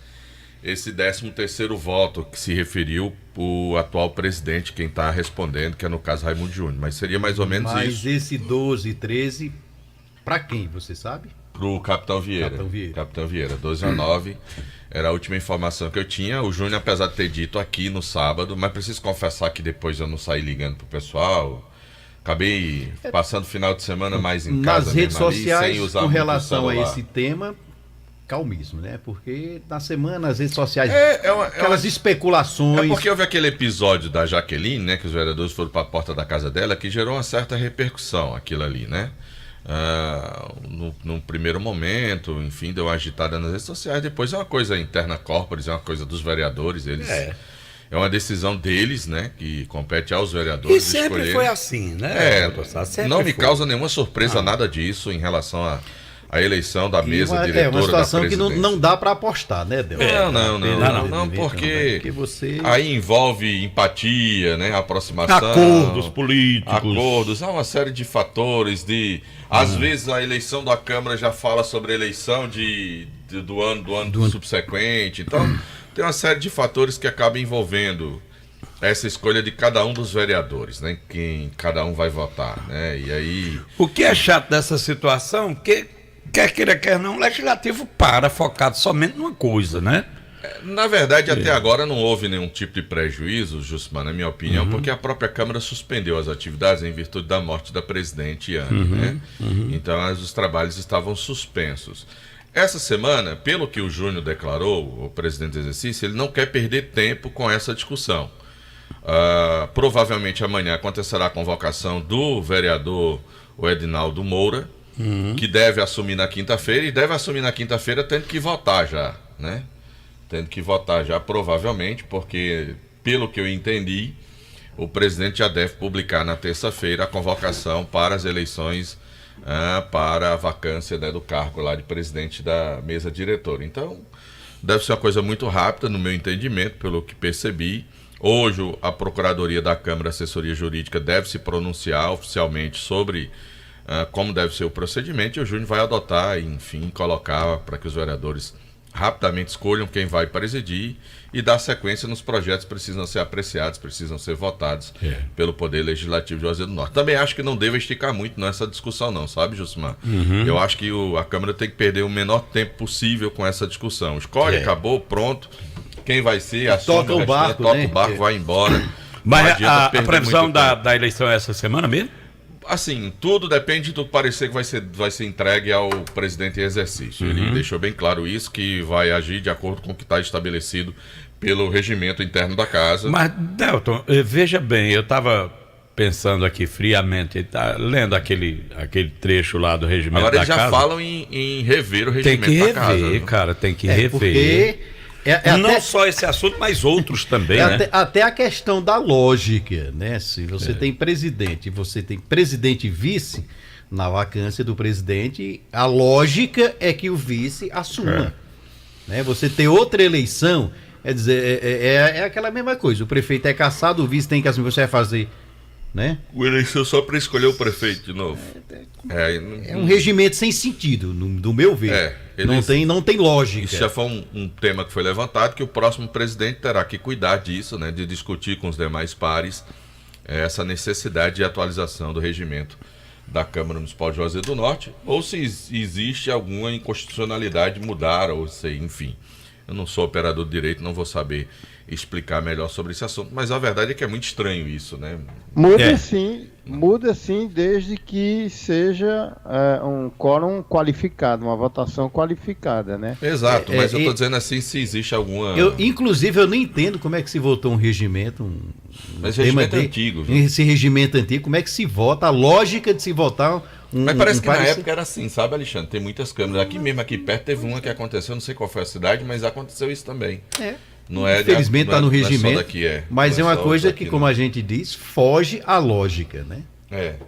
esse 13º voto que se referiu o atual presidente, quem está respondendo, que é no caso Raimundo Júnior. Mas seria mais ou menos isso. Mas esse 12-13, para quem, você sabe? Pro Capitão Vieira. Capitão Vieira, 12-9. Era a última informação que eu tinha. O Júnior, apesar de ter dito aqui no sábado, mas preciso confessar que depois eu não saí ligando pro pessoal. Acabei passando o final de semana mais em casa. Nas redes sociais, sem usar com muito relação a celular. esse tema, calmismo, né? Porque na semana as redes sociais, aquelas especulações. É porque houve aquele episódio da Jaqueline, né? Que os vereadores foram para a porta da casa dela, que gerou uma certa repercussão, aquilo ali, né? No primeiro momento, enfim, deu uma agitada nas redes sociais. Depois é uma coisa interna corporis, é uma coisa dos vereadores, eles... É uma decisão deles, né? Que compete aos vereadores. E sempre escolherem. foi assim, né? Não me causa nenhuma surpresa nada disso em relação à eleição da mesa diretora. É uma situação da que não dá para apostar, né, Del? Não, porque aí envolve empatia, né? Aproximação. Acordos políticos. Acordos, há uma série de fatores às vezes a eleição da Câmara já fala sobre a eleição do ano subsequente. Então, tem uma série de fatores que acabam envolvendo essa escolha de cada um dos vereadores, né? Quem cada um vai votar, né? E aí... O que é chato dessa situação, que quer queira, quer não, o legislativo focado somente numa coisa, né? Na verdade, até agora não houve nenhum tipo de prejuízo, Jusman, na minha opinião, porque a própria Câmara suspendeu as atividades em virtude da morte da presidente Yane, né? Então, os trabalhos estavam suspensos. Essa semana, pelo que o Júnior declarou, o presidente do exercício, ele não quer perder tempo com essa discussão. Provavelmente amanhã acontecerá a convocação do vereador Edinaldo Moura, que deve assumir na quinta-feira, e deve assumir na quinta-feira tendo que votar já, né? Tendo que votar já, provavelmente, porque, pelo que eu entendi, o presidente já deve publicar na terça-feira a convocação para as eleições para a vacância, né, do cargo lá de presidente da mesa diretora. Então, deve ser uma coisa muito rápida, no meu entendimento, pelo que percebi. Hoje, a Procuradoria da Câmara, Assessoria Jurídica, deve se pronunciar oficialmente sobre como deve ser o procedimento, e o Júnior vai adotar, enfim, colocar para que os vereadores rapidamente escolham quem vai presidir e dar sequência nos projetos que precisam ser apreciados, precisam ser votados pelo Poder Legislativo de Juazeiro do Norte. Também acho que não deve esticar muito nessa discussão não, sabe, Jusmar? Eu acho que a Câmara tem que perder o menor tempo possível com essa discussão. Escolhe, acabou, pronto. Quem vai ser, assume, toca o barco, toca o barco, vai embora. Mas a previsão da eleição é essa semana mesmo? Assim, tudo depende do parecer que vai ser entregue ao presidente em exercício. Ele deixou bem claro isso, que vai agir de acordo com o que está estabelecido pelo regimento interno da casa. Mas, Delton, veja bem, eu estava pensando aqui friamente, lendo aquele trecho lá do regimento da casa. Agora eles já falam em rever o regimento da casa. Tem que rever, cara, tem que rever. Porque... não só esse assunto, mas outros também, né? Até a questão da lógica, né? Se você tem presidente e você tem presidente e vice, na vacância do presidente, a lógica é que o vice assuma. Né? Você ter outra eleição, é dizer, é aquela mesma coisa. O prefeito é cassado, o vice tem que assumir, você vai fazer, né? O eleição só para escolher o prefeito de novo. É um regimento sem sentido, do meu ver. Não tem lógica. Isso já foi um tema que foi levantado, que o próximo presidente terá que cuidar disso, né, de discutir com os demais pares essa necessidade de atualização do regimento da Câmara Municipal de Juazeiro do Norte, ou se existe alguma inconstitucionalidade de mudar, ou se, enfim. Eu não sou operador de direito, não vou saber explicar melhor sobre esse assunto, mas a verdade é que é muito estranho isso, né? Muda sim, desde que seja um quórum qualificado, uma votação qualificada, né? Exato, mas eu estou dizendo assim, se existe alguma... Inclusive, eu não entendo como é que se votou um regimento... Mas regimento é antigo. Viu? Esse regimento antigo, como é que se vota, a lógica de se votar... Mas parece que na época era assim, sabe, Alexandre? Tem muitas câmeras. Aqui mesmo, aqui perto, teve uma que aconteceu, não sei qual foi a cidade, mas aconteceu isso também. Não é, infelizmente está no regimento, daqui, mas é uma coisa que, como a gente diz, foge à lógica, né?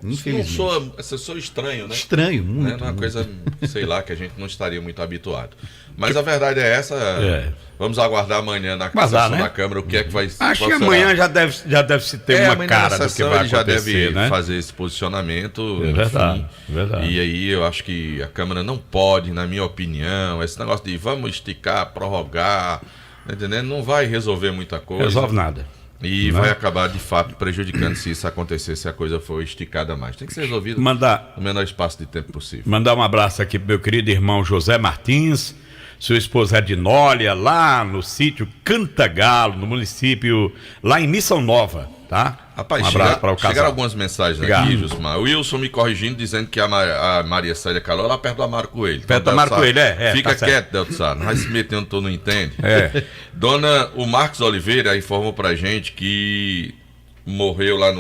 Infelizmente. Eu sou estranho, né? Estranho, muito. Não é uma coisa, sei lá, que a gente não estaria muito habituado. Mas a verdade é essa. Vamos aguardar amanhã na sessão da Câmara o que é que vai ser. Acho que amanhã já deve se ter uma cara do que vai acontecer, já deve né? fazer esse posicionamento. É verdade, verdade. E aí eu acho que a Câmara não pode, na minha opinião, esse negócio de vamos esticar, prorrogar, tá entendendo? Não vai resolver muita coisa. Resolve nada. E vai acabar, de fato, prejudicando se isso acontecer, se a coisa for esticada mais. Tem que ser resolvido no menor espaço de tempo possível. Mandar um abraço aqui pro meu querido irmão José Martins, sua esposa Ednólia, lá no sítio Cantagalo, no município, lá em Missão Nova, tá? Rapaz, um abraço para o casal. Chegaram algumas mensagens aqui, Jusmar. O Wilson me corrigindo, dizendo que a Maria Célia Calou lá perto do Amaro Coelho. Perto do Amaro Coelho, Fica tá quieto, Delto Sá. Não vai se meter onde tu não entende. O Marcos Oliveira informou pra gente que morreu lá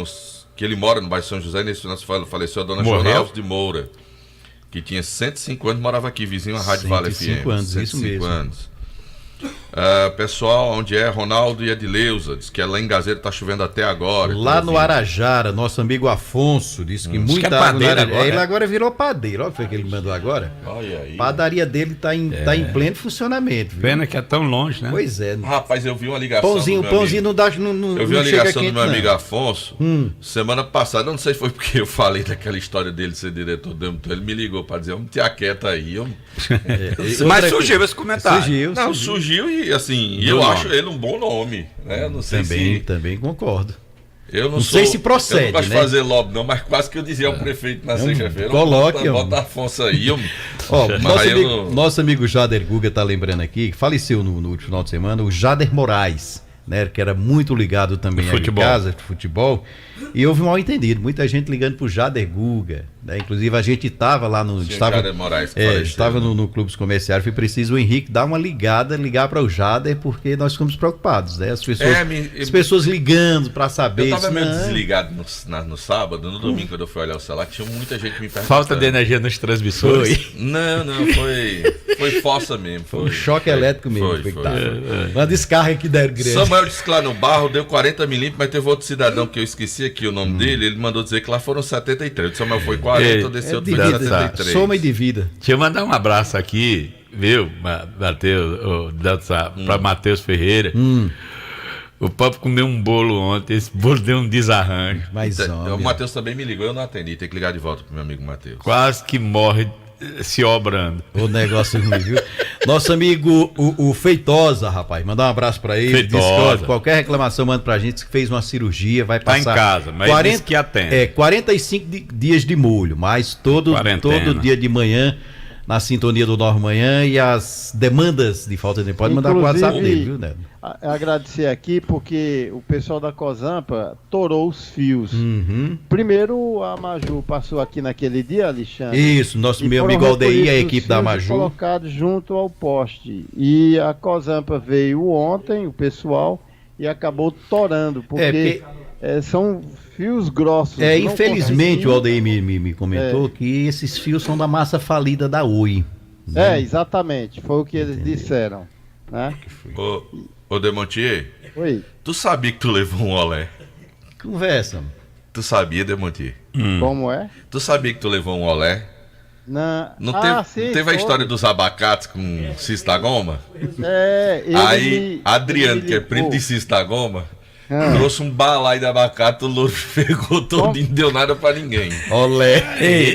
que ele mora no bairro São José, nesse final faleceu a dona Joana Alves de Moura, que tinha 105 anos, morava aqui, vizinho à Rádio Vale FM. 105 anos, isso mesmo. Anos. Pessoal, onde é Ronaldo e Edileuza, diz que lá em Gazeira tá chovendo até agora. Lá no Arajara, nosso amigo Afonso disse que muita água no Arajara. Ele agora virou padeiro, olha o que ele mandou agora. Olha aí. Padaria dele tá em pleno funcionamento. Viu? Pena que é tão longe, né? Pois é. Rapaz, eu vi uma ligação. Pãozinho não dá. Eu vi uma ligação do meu amigo Afonso semana passada. Não sei se foi porque eu falei daquela história dele ser diretor do MTO. Ele me ligou para dizer: vamos te aquieta aí. Mas surgiu esse comentário. Surgiu e assim, eu acho ele um bom nome, né? Não sei também concordo. Eu não sei se procede, eu não gosto de fazer lobby não, mas quase que eu dizia ao prefeito na sexta-feira. Coloque, bota Afonso aí. Nosso amigo Jader Guga tá lembrando aqui, que faleceu no último final de semana, o Jader Moraes, né? Que era muito ligado também à casa de futebol. E houve um mal entendido, muita gente ligando pro Jader Guga, né? Inclusive a gente estava lá no... Jader Moraes, estava no Clubes Comerciários, foi preciso o Henrique dar uma ligar para o Jader, porque nós ficamos preocupados, né? As pessoas ligando para saber... Eu estava meio desligado no sábado, no domingo, quando eu fui olhar o celular, tinha muita gente me perguntando. Falta de energia nos transmissores? Não, foi força mesmo. Foi um choque elétrico mesmo. Uma descarga que deram grande. Samuel disse que lá no Barro deu 40 milímetros, mas teve outro cidadão que eu esqueci aqui o nome dele, ele mandou dizer que lá foram 73. O Samuel foi 40, desse outro foi 73. Soma e divida. Deixa eu mandar um abraço aqui, viu, Matheus, para Matheus Ferreira. O papo comeu um bolo ontem, esse bolo deu um desarranjo. O Matheus também me ligou, eu não atendi, tem que ligar de volta pro meu amigo Matheus. Quase que morre se obrando. O negócio ruim, viu? Nosso amigo, o Feitosa, rapaz, mandar um abraço pra ele. Feitosa. Diz que, qualquer reclamação, manda pra gente, que fez uma cirurgia, vai passar... Tá em casa, mas diz que atende. 45 dias de molho, mas todo dia de manhã, na sintonia do Nova Manhã, e as demandas de falta de pode mandar pro WhatsApp dele, viu, Neto? Agradecer aqui porque o pessoal da Cozampa torou os fios. Primeiro a Maju passou aqui naquele dia, Alexandre. Isso, meu amigo Aldeir e a equipe da Maju. Colocados junto ao poste. E a Cozampa veio ontem, o pessoal, e acabou torando, porque são fios grossos. Infelizmente o Aldeir me comentou que esses fios são da massa falida da Oi. Né? Exatamente, foi o que eles disseram. Né? Ô Demontier, oi. Tu sabia que tu levou um olé? Conversa. Tu sabia, Demontier? Como é? Tu sabia que tu levou um olé? Não teve a história dos abacates com Cistagoma? Aí Adriano, que é primo de Cistagoma, trouxe um balaio de abacate, o louro pegou todo e não deu nada pra ninguém. Olé!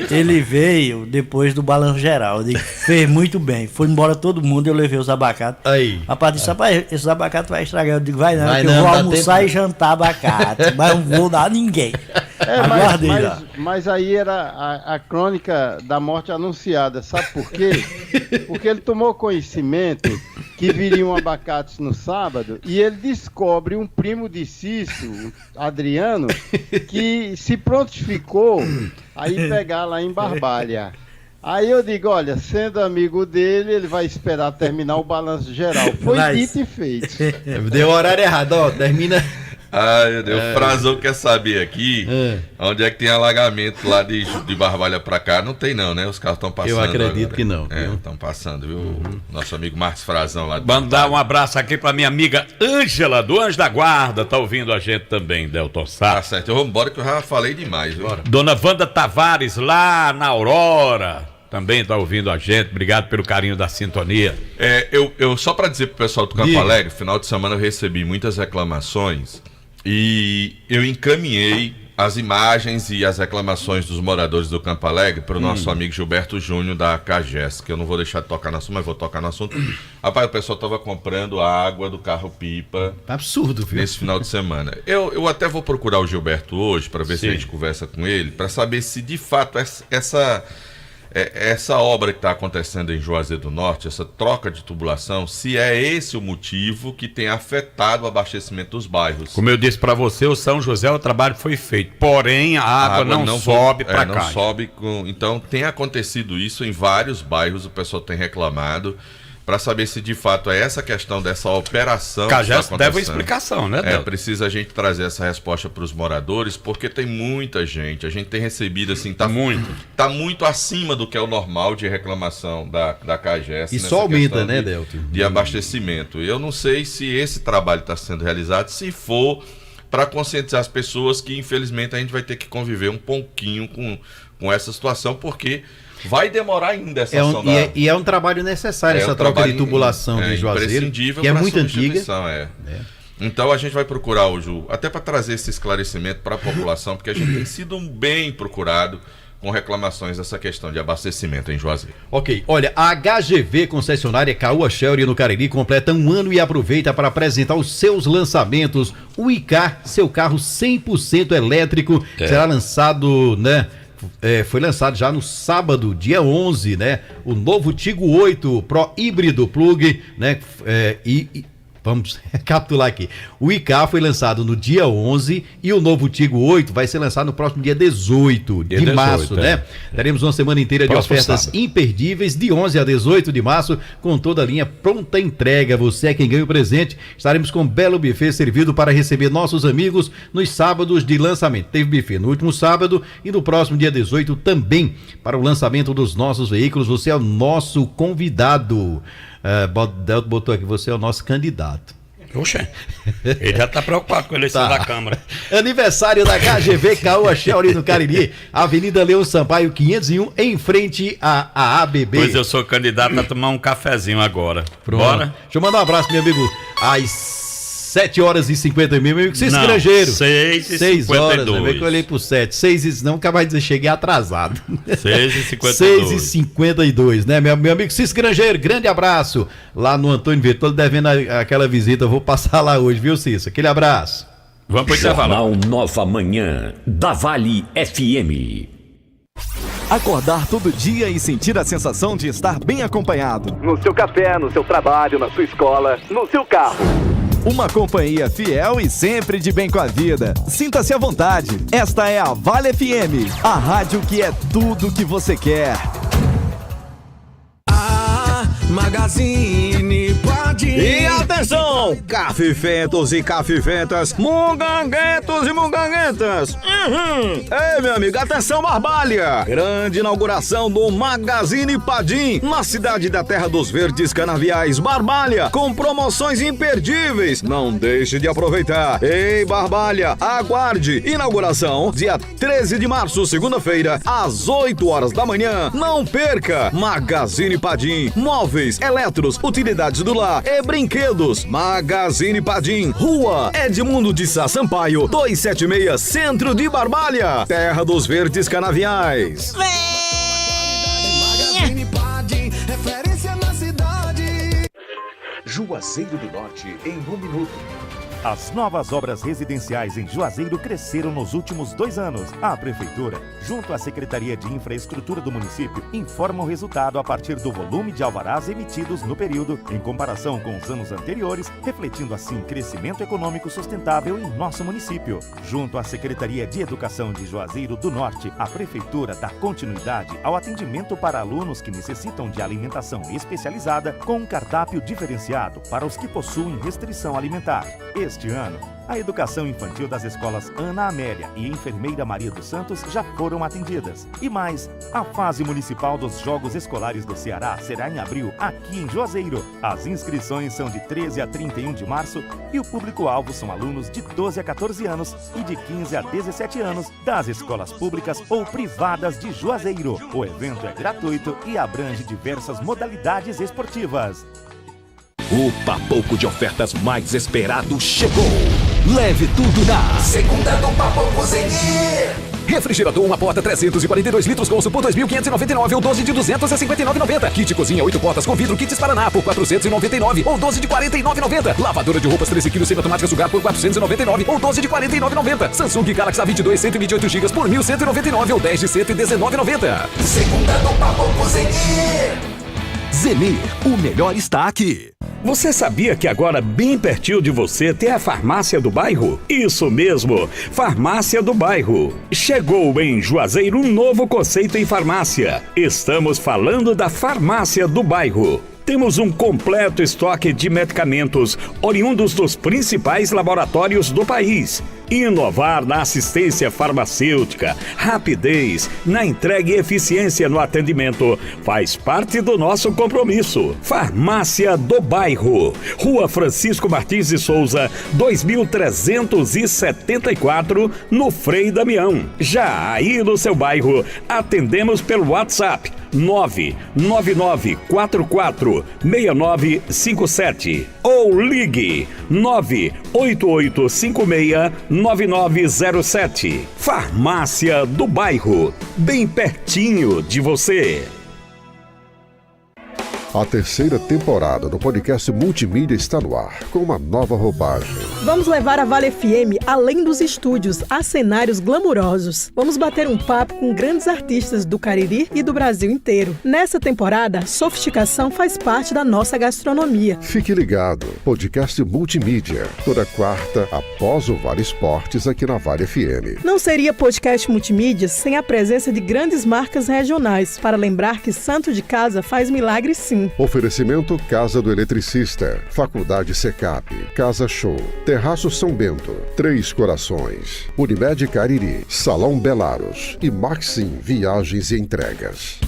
Ele veio depois do balanço geral, ele fez muito bem, foi embora todo mundo, eu levei os abacates. Aí. Rapaz disse, rapaz, esses abacates vai estragar. Eu digo, vai não, eu vou almoçar e jantar abacate, mas não vou dar a ninguém. Mas aí era a crônica da morte anunciada, sabe por quê? Porque ele tomou conhecimento que viriam abacates no sábado e ele descobre um primo de Cício, Adriano, que se prontificou a ir pegar lá em Barbalha. Aí eu digo, olha, sendo amigo dele, ele vai esperar terminar o balanço geral. Foi dito e feito. Deu o horário errado, ó, termina Ai, meu Deus. O Frazão quer saber aqui onde é que tem alagamento lá de Barbalha pra cá. Não tem não, né? Os carros estão passando. Eu acredito agora. que não. Estão passando, viu? Nosso amigo Marcos Frazão lá. Mandar um abraço aqui pra minha amiga Ângela, do Anjo da Guarda. Tá ouvindo a gente também, Delton Sá. Tá certo. Eu vou embora que eu já falei demais. Bora. Dona Wanda Tavares, lá na Aurora. Também tá ouvindo a gente, obrigado pelo carinho da sintonia. Eu só para dizer pro pessoal do Campo Alegre, final de semana eu recebi muitas reclamações e eu encaminhei as imagens e as reclamações dos moradores do Campo Alegre para o nosso amigo Gilberto Júnior da CAGES, que eu não vou deixar de tocar no assunto, mas vou tocar no assunto. Rapaz, o pessoal tava comprando água do carro-pipa. Absurdo, viu? Nesse final de semana. Eu até vou procurar o Gilberto hoje para ver se a gente conversa com ele, para saber se de fato essa obra que está acontecendo em Juazeiro do Norte, essa troca de tubulação, se é esse o motivo que tem afetado o abastecimento dos bairros. Como eu disse para você, o São José, o trabalho foi feito, porém a água não sobe para cá. Não sobe, então tem acontecido isso em vários bairros, o pessoal tem reclamado, para saber se de fato é essa questão dessa operação. CAGES deve uma explicação, né, Del? Precisa a gente trazer essa resposta para os moradores, porque tem muita gente, a gente tem recebido assim, tá muito acima do que é o normal de reclamação da CAGES. E só aumenta, né, Delton? De abastecimento. Eu não sei se esse trabalho está sendo realizado, se for para conscientizar as pessoas que infelizmente a gente vai ter que conviver um pouquinho com essa situação, porque vai demorar ainda essa ação e é um trabalho necessário, essa troca de tubulação de Juazeiro, que é muito antiga. Então a gente vai procurar hoje, até para trazer esse esclarecimento para a população, porque a gente tem sido bem procurado com reclamações dessa questão de abastecimento em Juazeiro. Ok, olha, a HGV concessionária Caoa Chery no Cariri completa 1 ano e aproveita para apresentar os seus lançamentos. O iCar, seu carro 100% elétrico, será lançado, né? Foi lançado já no sábado, dia 11, né? O novo Tigo 8 Pro híbrido plug, né? Vamos recapitular aqui. O iCar foi lançado no dia 11 e o novo Tigo 8 vai ser lançado no próximo dia 18 de março, né? Teremos uma semana inteira de ofertas imperdíveis, de 11 a 18 de março, com toda a linha pronta entrega. Você é quem ganha o presente. Estaremos com um belo buffet servido para receber nossos amigos nos sábados de lançamento. Teve buffet no último sábado e no próximo dia 18 também para o lançamento dos nossos veículos. Você é o nosso convidado. Delton botou aqui, você é o nosso candidato. Oxe, ele já tá preocupado com a eleição da Câmara. Aniversário da HGV Caoa Chery no Cariri, Avenida Leão Sampaio 501, em frente à ABB. Pois eu sou candidato a tomar um cafezinho agora. Pronto. Bora? Deixa eu mandar um abraço, meu amigo. Às 7 horas e 50 mil, meu amigo estrangeiro. 6 horas, né? Que eu olhei pro 7. 6 e não, acabei de dizer, cheguei atrasado. 6h52, né? Meu amigo Cisco Grangeiro, grande abraço. Lá no Antônio Vitor, tô devendo aquela visita, eu vou passar lá hoje, viu, Cícero? Aquele abraço. Vamos pro Jornal Nova Manhã, da Vale FM. Acordar todo dia e sentir a sensação de estar bem acompanhado. No seu café, no seu trabalho, na sua escola, no seu carro. Uma companhia fiel e sempre de bem com a vida. Sinta-se à vontade. Esta é a Vale FM, a rádio que é tudo que você quer. Magazine pode. E atenção, cafifentos e cafifentas, munganguentos e munganguentas. Ei, meu amigo, atenção, Barbalha. Grande inauguração do Magazine Padim, na cidade da Terra dos Verdes Canaviais, Barbalha, com promoções imperdíveis. Não deixe de aproveitar. Ei, Barbalha, aguarde. Inauguração dia 13 de março, segunda-feira, às 8 horas da manhã. Não perca. Magazine Padim, móveis, eletros, utilidades do lar e brinquedos. Magazine Padim, Rua Edmundo de Sá Sampaio, 276, Centro de Barbalha, Terra dos Verdes Canaviais. Magazine Padim, referência na cidade. Juazeiro do Norte em 1 minuto. As novas obras residenciais em Juazeiro cresceram nos últimos 2 anos. A Prefeitura, junto à Secretaria de Infraestrutura do município, informa o resultado a partir do volume de alvarás emitidos no período, em comparação com os anos anteriores, refletindo assim crescimento econômico sustentável em nosso município. Junto à Secretaria de Educação de Juazeiro do Norte, a Prefeitura dá continuidade ao atendimento para alunos que necessitam de alimentação especializada com um cardápio diferenciado. voltado para os que possuem restrição alimentar. Este ano, a educação infantil das escolas Ana Amélia e Enfermeira Maria dos Santos já foram atendidas. E mais, a fase municipal dos Jogos Escolares do Ceará será em abril, aqui em Juazeiro. As inscrições são de 13 a 31 de março e o público-alvo são alunos de 12 a 14 anos e de 15 a 17 anos das escolas públicas ou privadas de Juazeiro. O evento é gratuito e abrange diversas modalidades esportivas. O papoco de ofertas mais esperado chegou. Leve tudo na Segunda do Papoco Zenir. Refrigerador uma porta 342 litros Consul por 2.599 ou 12 de 259,90. Kit cozinha 8 portas com vidro Kits Paraná por 499 ou 12 de 49,90. Lavadora de roupas 13 kg semiautomática Sugar por 499 ou 12 de 49,90. Samsung Galaxy A22 128 GB por 1.199 ou 10 de 119,90. Segunda do Papoco Zenir. Zenir, o melhor está aqui. Você sabia que agora bem pertinho de você tem a Farmácia do Bairro? Isso mesmo, Farmácia do Bairro. Chegou em Juazeiro um novo conceito em farmácia. Estamos falando da Farmácia do Bairro. Temos um completo estoque de medicamentos oriundos dos principais laboratórios do país. Inovar na assistência farmacêutica, rapidez na entrega e eficiência no atendimento faz parte do nosso compromisso. Farmácia do Bairro, Rua Francisco Martins de Souza, 2374, no Frei Damião. Já aí no seu bairro, atendemos pelo WhatsApp 999446957 ou ligue 988569907. Farmácia do Bairro, bem pertinho de você. A terceira temporada do podcast Multimídia está no ar, com uma nova roupagem. Vamos levar a Vale FM além dos estúdios, a cenários glamurosos. Vamos bater um papo com grandes artistas do Cariri e do Brasil inteiro. Nessa temporada, sofisticação faz parte da nossa gastronomia. Fique ligado, podcast Multimídia, toda quarta após o Vale Esportes aqui na Vale FM. Não seria podcast Multimídia sem a presença de grandes marcas regionais, para lembrar que santo de casa faz milagre sim. Oferecimento Casa do Eletricista, Faculdade Secap, Casa Show, Terraço São Bento, Três Corações, Unimed Cariri, Salão Belaros e Maxim Viagens e Entregas.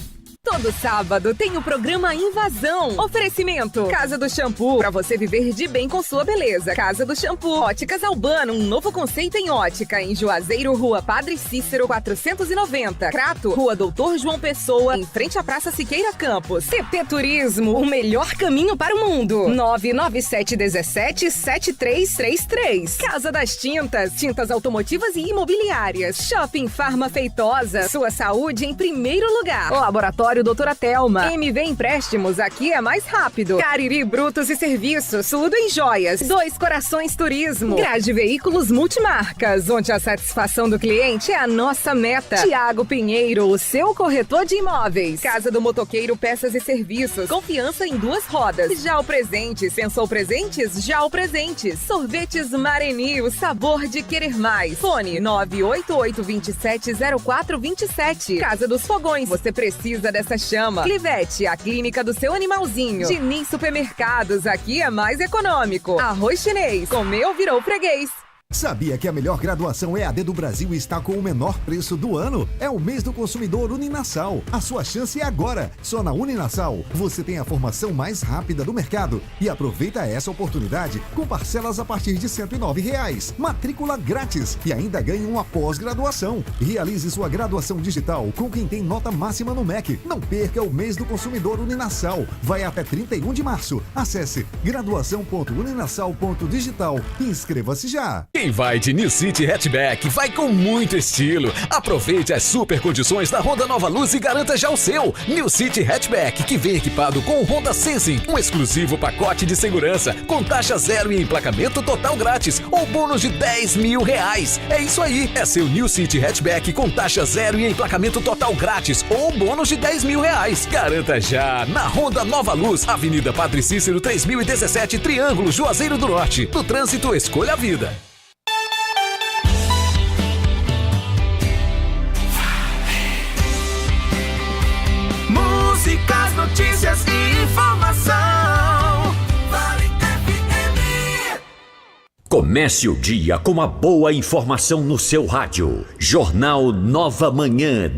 Todo sábado tem o programa Invasão. Oferecimento: Casa do Shampoo, para você viver de bem com sua beleza. Casa do Shampoo. Óticas Albano, um novo conceito em ótica. Em Juazeiro, Rua Padre Cícero, 490. Crato, Rua Doutor João Pessoa, em frente à Praça Siqueira Campos. TP Turismo, o melhor caminho para o mundo. 997177333. Casa das Tintas, tintas automotivas e imobiliárias. Shopping Farma Feitosa, sua saúde em primeiro lugar. Laboratório Doutora Telma. MV Empréstimos, aqui é mais rápido. Cariri Brutos e Serviços, tudo em joias. Dois Corações Turismo. Grade Veículos Multimarcas, onde a satisfação do cliente é a nossa meta. Tiago Pinheiro, o seu corretor de imóveis. Casa do Motoqueiro Peças e Serviços. Confiança em duas rodas. Já o Presentes. Pensou presentes? Já o Presentes. Sorvetes Mareni, o sabor de querer mais. Fone 988270427. Casa dos Fogões. Você precisa dessa chama. Clivete, a clínica do seu animalzinho. Diniz Supermercados, aqui é mais econômico. Arroz chinês, comeu, virou freguês. Sabia que a melhor graduação EAD do Brasil está com o menor preço do ano? É o mês do consumidor Uninasal. A sua chance é agora. Só na Uninasal você tem a formação mais rápida do mercado. E aproveita essa oportunidade com parcelas a partir de R$ 109. Matrícula grátis e ainda ganha uma pós-graduação. Realize sua graduação digital com quem tem nota máxima no MEC. Não perca o mês do consumidor Uninasal. Vai até 31 de março. Acesse graduação.uninasal.digital e inscreva-se já. Quem vai de New City Hatchback vai com muito estilo. Aproveite as super condições da Honda Nova Luz e garanta já o seu. New City Hatchback, que vem equipado com o Honda Sensing, um exclusivo pacote de segurança, com taxa zero e emplacamento total grátis, ou bônus de R$10 mil. É isso aí, é seu New City Hatchback com taxa zero e emplacamento total grátis, ou bônus de R$10 mil. Garanta já na Honda Nova Luz, Avenida Padre Cícero 3017, Triângulo, Juazeiro do Norte. No trânsito, escolha a vida. Músicas, notícias e informação. Vale Comece o dia com uma boa informação no seu rádio. Jornal Nova Manhã.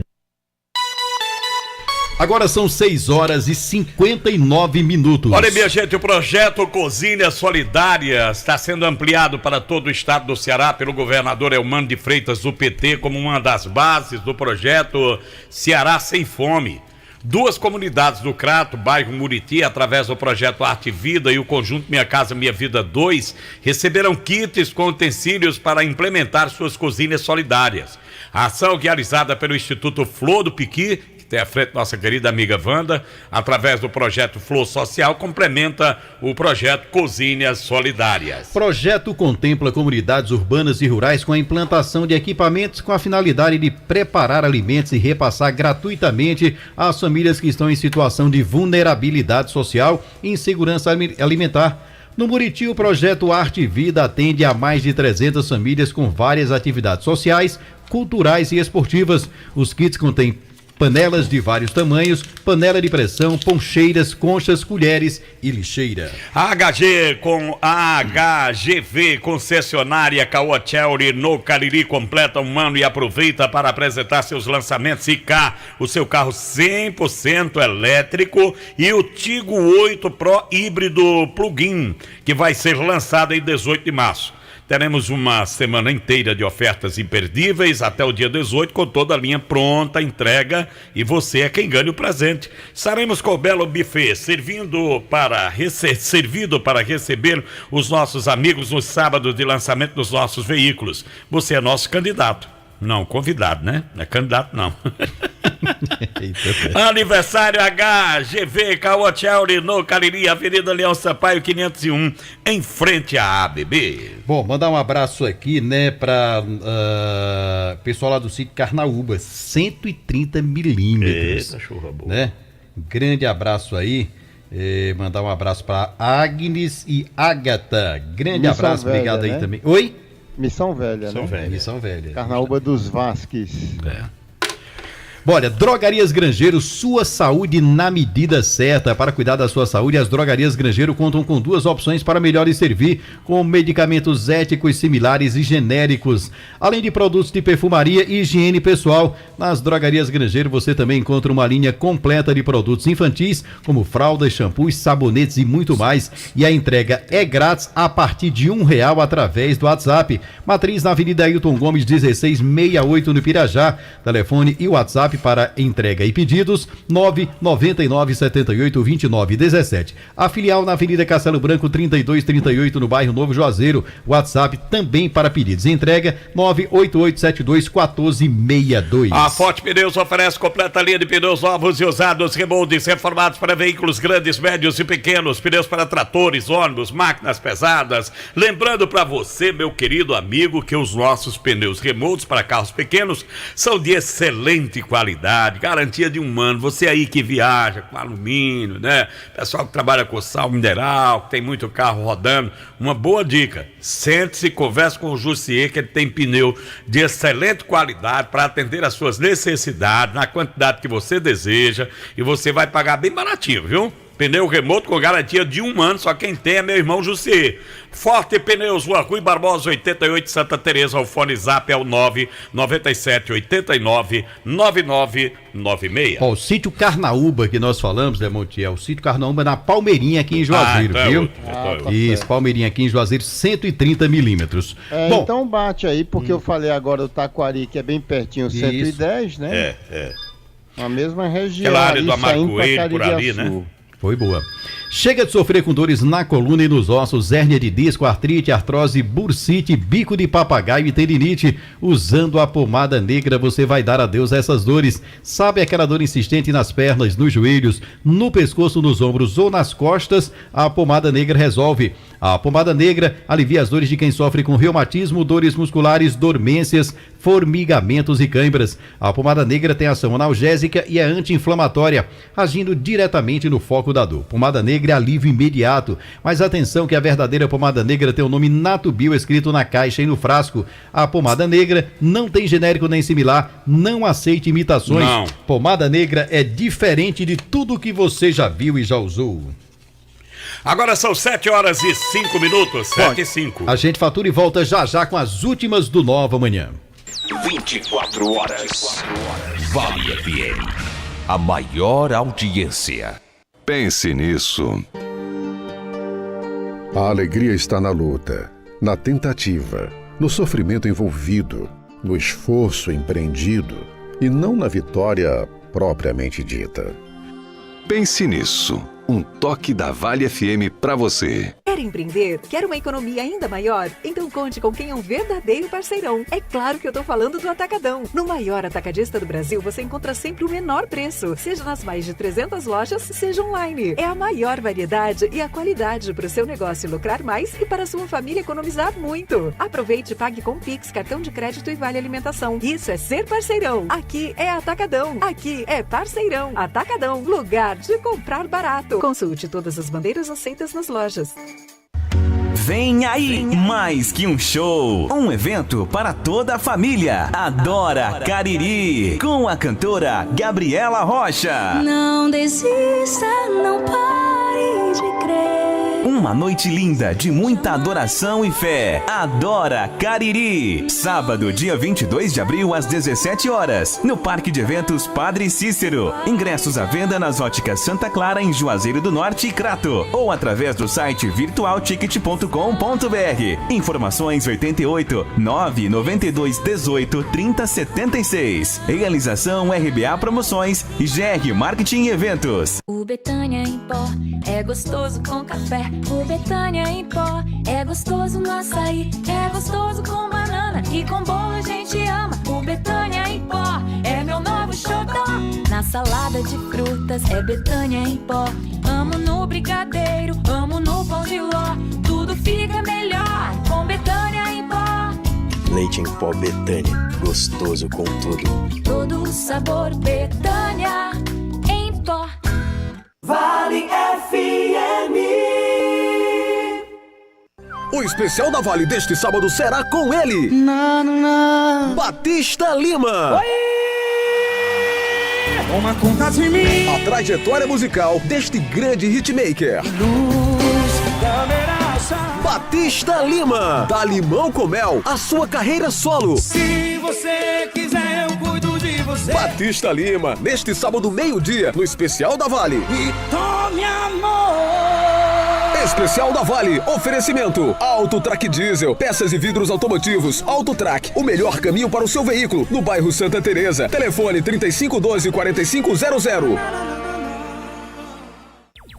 Agora são 6h59. Olha, minha gente, o projeto Cozinhas Solidárias está sendo ampliado para todo o estado do Ceará pelo governador Elmano de Freitas, do PT, como uma das bases do projeto Ceará Sem Fome. 2 comunidades do Crato, bairro Muriti, através do projeto Arte Vida e o conjunto Minha Casa Minha Vida 2, receberam kits com utensílios para implementar suas cozinhas solidárias. A ação realizada pelo Instituto Flor do Piqui, que tem à frente nossa querida amiga Wanda, através do projeto Flor Social, complementa o projeto Cozinhas Solidárias. O projeto contempla comunidades urbanas e rurais com a implantação de equipamentos com a finalidade de preparar alimentos e repassar gratuitamente às famílias que estão em situação de vulnerabilidade social e insegurança alimentar. No Muriti, o projeto Arte Vida atende a mais de 300 famílias com várias atividades sociais, culturais e esportivas. Os kits contêm panelas de vários tamanhos, panela de pressão, poncheiras, conchas, colheres e lixeira. A HGV, concessionária Caoa Chery no Cariri, completa um ano e aproveita para apresentar seus lançamentos IK, o seu carro 100% elétrico, e o Tigo 8 Pro híbrido plug-in, que vai ser lançado em 18 de março. Teremos uma semana inteira de ofertas imperdíveis até o dia 18, com toda a linha pronta, entrega, e você é quem ganha o presente. Estaremos com o Belo Buffet, servido para receber os nossos amigos nos sábados de lançamento dos nossos veículos. Você é nosso candidato. Não, convidado, né? Não é candidato, não. Aniversário HGV Caoa Chery no Cariri, Avenida Leão Sampaio 501, em frente à ABB. Bom, mandar um abraço aqui, né, para pessoal lá do sítio Carnaúba, 130 milímetros. Eita, churra boa. Né? Grande abraço aí. Mandar um abraço para Agnes e Ágata. Grande Missão abraço, Velha, obrigado aí né? também. Oi? Missão Velha, né? Missão Velha. Carnaúba dos Vasques. Olha, Drogarias Grangeiro, sua saúde na medida certa. Para cuidar da sua saúde, as Drogarias Grangeiro contam com 2 opções para melhor lhe servir, com medicamentos éticos similares e genéricos, além de produtos de perfumaria e higiene pessoal. Nas Drogarias Grangeiro você também encontra uma linha completa de produtos infantis, como fraldas, shampoos, sabonetes e muito mais. E a entrega é grátis a partir de R$1 através do WhatsApp. Matriz na Avenida Ailton Gomes, 1668, no Pirajá. Telefone e WhatsApp para entrega e pedidos 999782917. A filial na Avenida Castelo Branco 3238, no bairro Novo Juazeiro. WhatsApp também para pedidos e entrega 988721462. A Forte Pneus oferece completa linha de pneus novos e usados, remoldes reformados para veículos grandes, médios e pequenos, pneus para tratores, ônibus, máquinas pesadas. Lembrando para você, meu querido amigo, que os nossos pneus remoldes para carros pequenos são de excelente qualidade, garantia de 1 ano. Você aí que viaja com alumínio, né? Pessoal que trabalha com sal mineral, que tem muito carro rodando, uma boa dica: sente-se e converse com o Jussier, que ele tem pneu de excelente qualidade para atender às suas necessidades, na quantidade que você deseja, e você vai pagar bem baratinho, viu? Pneu remoto com garantia de 1 ano, só quem tem é meu irmão Jussier. Forte Pneus, Rua Rui Barbosa, 88, Santa Teresa. O fone zap é o 997899996. Ó, o sítio Carnaúba que nós falamos, né, Montiel? O sítio Carnaúba na Palmeirinha aqui em Juazeiro, viu? Isso, Palmeirinha aqui em Juazeiro, 130 milímetros. Bom, então bate aí, porque eu falei agora o Taquari, que é bem pertinho, 110, né? Na mesma região. Aquela área do Amargoeiro, por ali, né? Foi boa. Chega de sofrer com dores na coluna e nos ossos, hérnia de disco, artrite, artrose, bursite, bico de papagaio e tendinite. Usando a pomada negra você vai dar adeus a essas dores. Sabe aquela dor insistente nas pernas, nos joelhos, no pescoço, nos ombros ou nas costas? A pomada negra resolve. A pomada negra alivia as dores de quem sofre com reumatismo, dores musculares, dormências, formigamentos e cãibras. A pomada negra tem ação analgésica e é anti-inflamatória, agindo diretamente no foco da dor. Pomada negra é alívio imediato, mas atenção que a verdadeira pomada negra tem o nome Natubio escrito na caixa e no frasco. A pomada negra não tem genérico nem similar, não aceite imitações. Não. Pomada negra é diferente de tudo que você já viu e já usou. Agora são 7h05, 7h05. A gente fatura e volta já já com as últimas do Nova Manhã. 24 horas. Vale FM. A maior audiência. Pense nisso. A alegria está na luta, na tentativa, no sofrimento envolvido, no esforço empreendido e não na vitória propriamente dita. Pense nisso. Um toque da Vale FM para você. Quer empreender? Quer uma economia ainda maior? Então conte com quem é um verdadeiro parceirão. É claro que eu tô falando do Atacadão. No maior atacadista do Brasil, você encontra sempre o menor preço, seja nas mais de 300 lojas, seja online. É a maior variedade e a qualidade para o seu negócio lucrar mais e para a sua família economizar muito. Aproveite e pague com Pix, cartão de crédito e vale alimentação. Isso é ser parceirão. Aqui é Atacadão. Aqui é parceirão. Atacadão, lugar de comprar barato. Consulte todas as bandeiras aceitas nas lojas. Vem aí, mais que um show, um evento para toda a família. Adora Cariri, com a cantora Gabriela Rocha. Não desista, não pare de crer. Uma noite linda de muita adoração e fé. Adora Cariri. Sábado, dia 22 de abril, às 17 horas, no Parque de Eventos Padre Cícero. Ingressos à venda nas óticas Santa Clara, em Juazeiro do Norte e Crato, ou através do site virtualticket.com.br. Informações 88 992 18 30 76. Realização RBA Promoções e GR Marketing e Eventos. O Betânia em pó é gostoso com café. O Betânia em pó é gostoso no açaí. É gostoso com banana e com bolo a gente ama. O Betânia em pó é meu novo xodó. Na salada de frutas é Betânia em pó. Amo no brigadeiro, amo no pão de ló. Tudo fica melhor com Betânia em pó. Leite em pó Betânia, gostoso com tudo. Todo o sabor Betânia em pó. Vale FM. O especial da Vale deste sábado será com ele, Batista Lima. Toma conta de mim. A trajetória musical deste grande hitmaker. Batista Lima, da Limão com Mel, a sua carreira solo. Se você quiser, eu cuido de você. Batista Lima, neste sábado, meio-dia, no especial da Vale. E tome amor. Especial da Vale, oferecimento Auto Track Diesel, peças e vidros automotivos. Auto Track, o melhor caminho para o seu veículo, no bairro Santa Teresa. Telefone 3512-4500.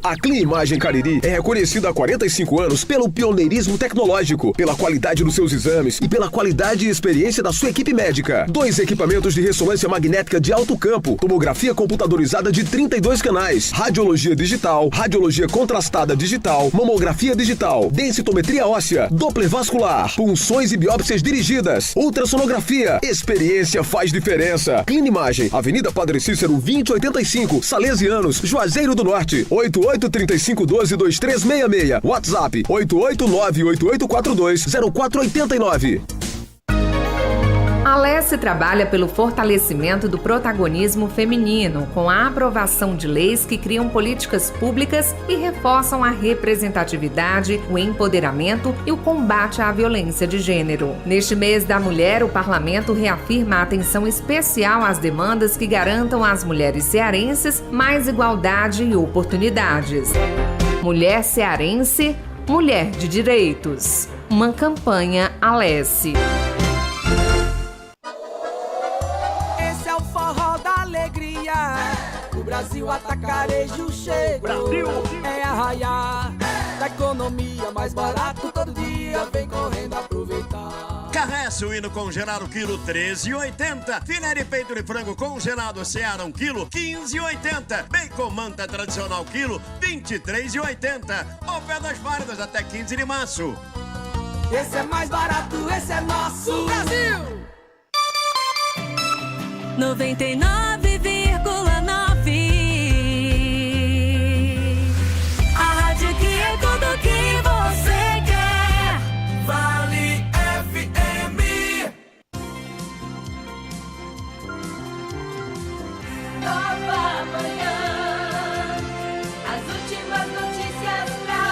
A Clean Imagem Cariri é reconhecida há 45 anos pelo pioneirismo tecnológico, pela qualidade dos seus exames e pela qualidade e experiência da sua equipe médica. 2 equipamentos de ressonância magnética de alto campo, tomografia computadorizada de 32 canais, radiologia digital, radiologia contrastada digital, mamografia digital, densitometria óssea, Doppler vascular, punções e biópsias dirigidas, ultrassonografia. Experiência faz diferença. Clean Imagem, Avenida Padre Cícero 2085, Salesianos, Juazeiro do Norte, 8835122366. WhatsApp 88988420489. A Alesse trabalha pelo fortalecimento do protagonismo feminino, com a aprovação de leis que criam políticas públicas e reforçam a representatividade, o empoderamento e o combate à violência de gênero. Neste mês da mulher, o parlamento reafirma a atenção especial às demandas que garantam às mulheres cearenses mais igualdade e oportunidades. Mulher cearense, mulher de direitos. Uma campanha Alesse. O Brasil Atacarejo chegou. É arraiar da economia mais barato. Todo dia vem correndo aproveitar. Carré suíno congelado quilo 13,80. Filé de peito de frango congelado Seara 1 quilo 15,80. Bacon manta tradicional quilo 23,80. Ao pé das válidas até 15 de março. Esse é mais barato, esse é nosso Brasil. 99,9. A rádio que é tudo que você quer. Vale FM. Nova Manhã. As últimas notícias pra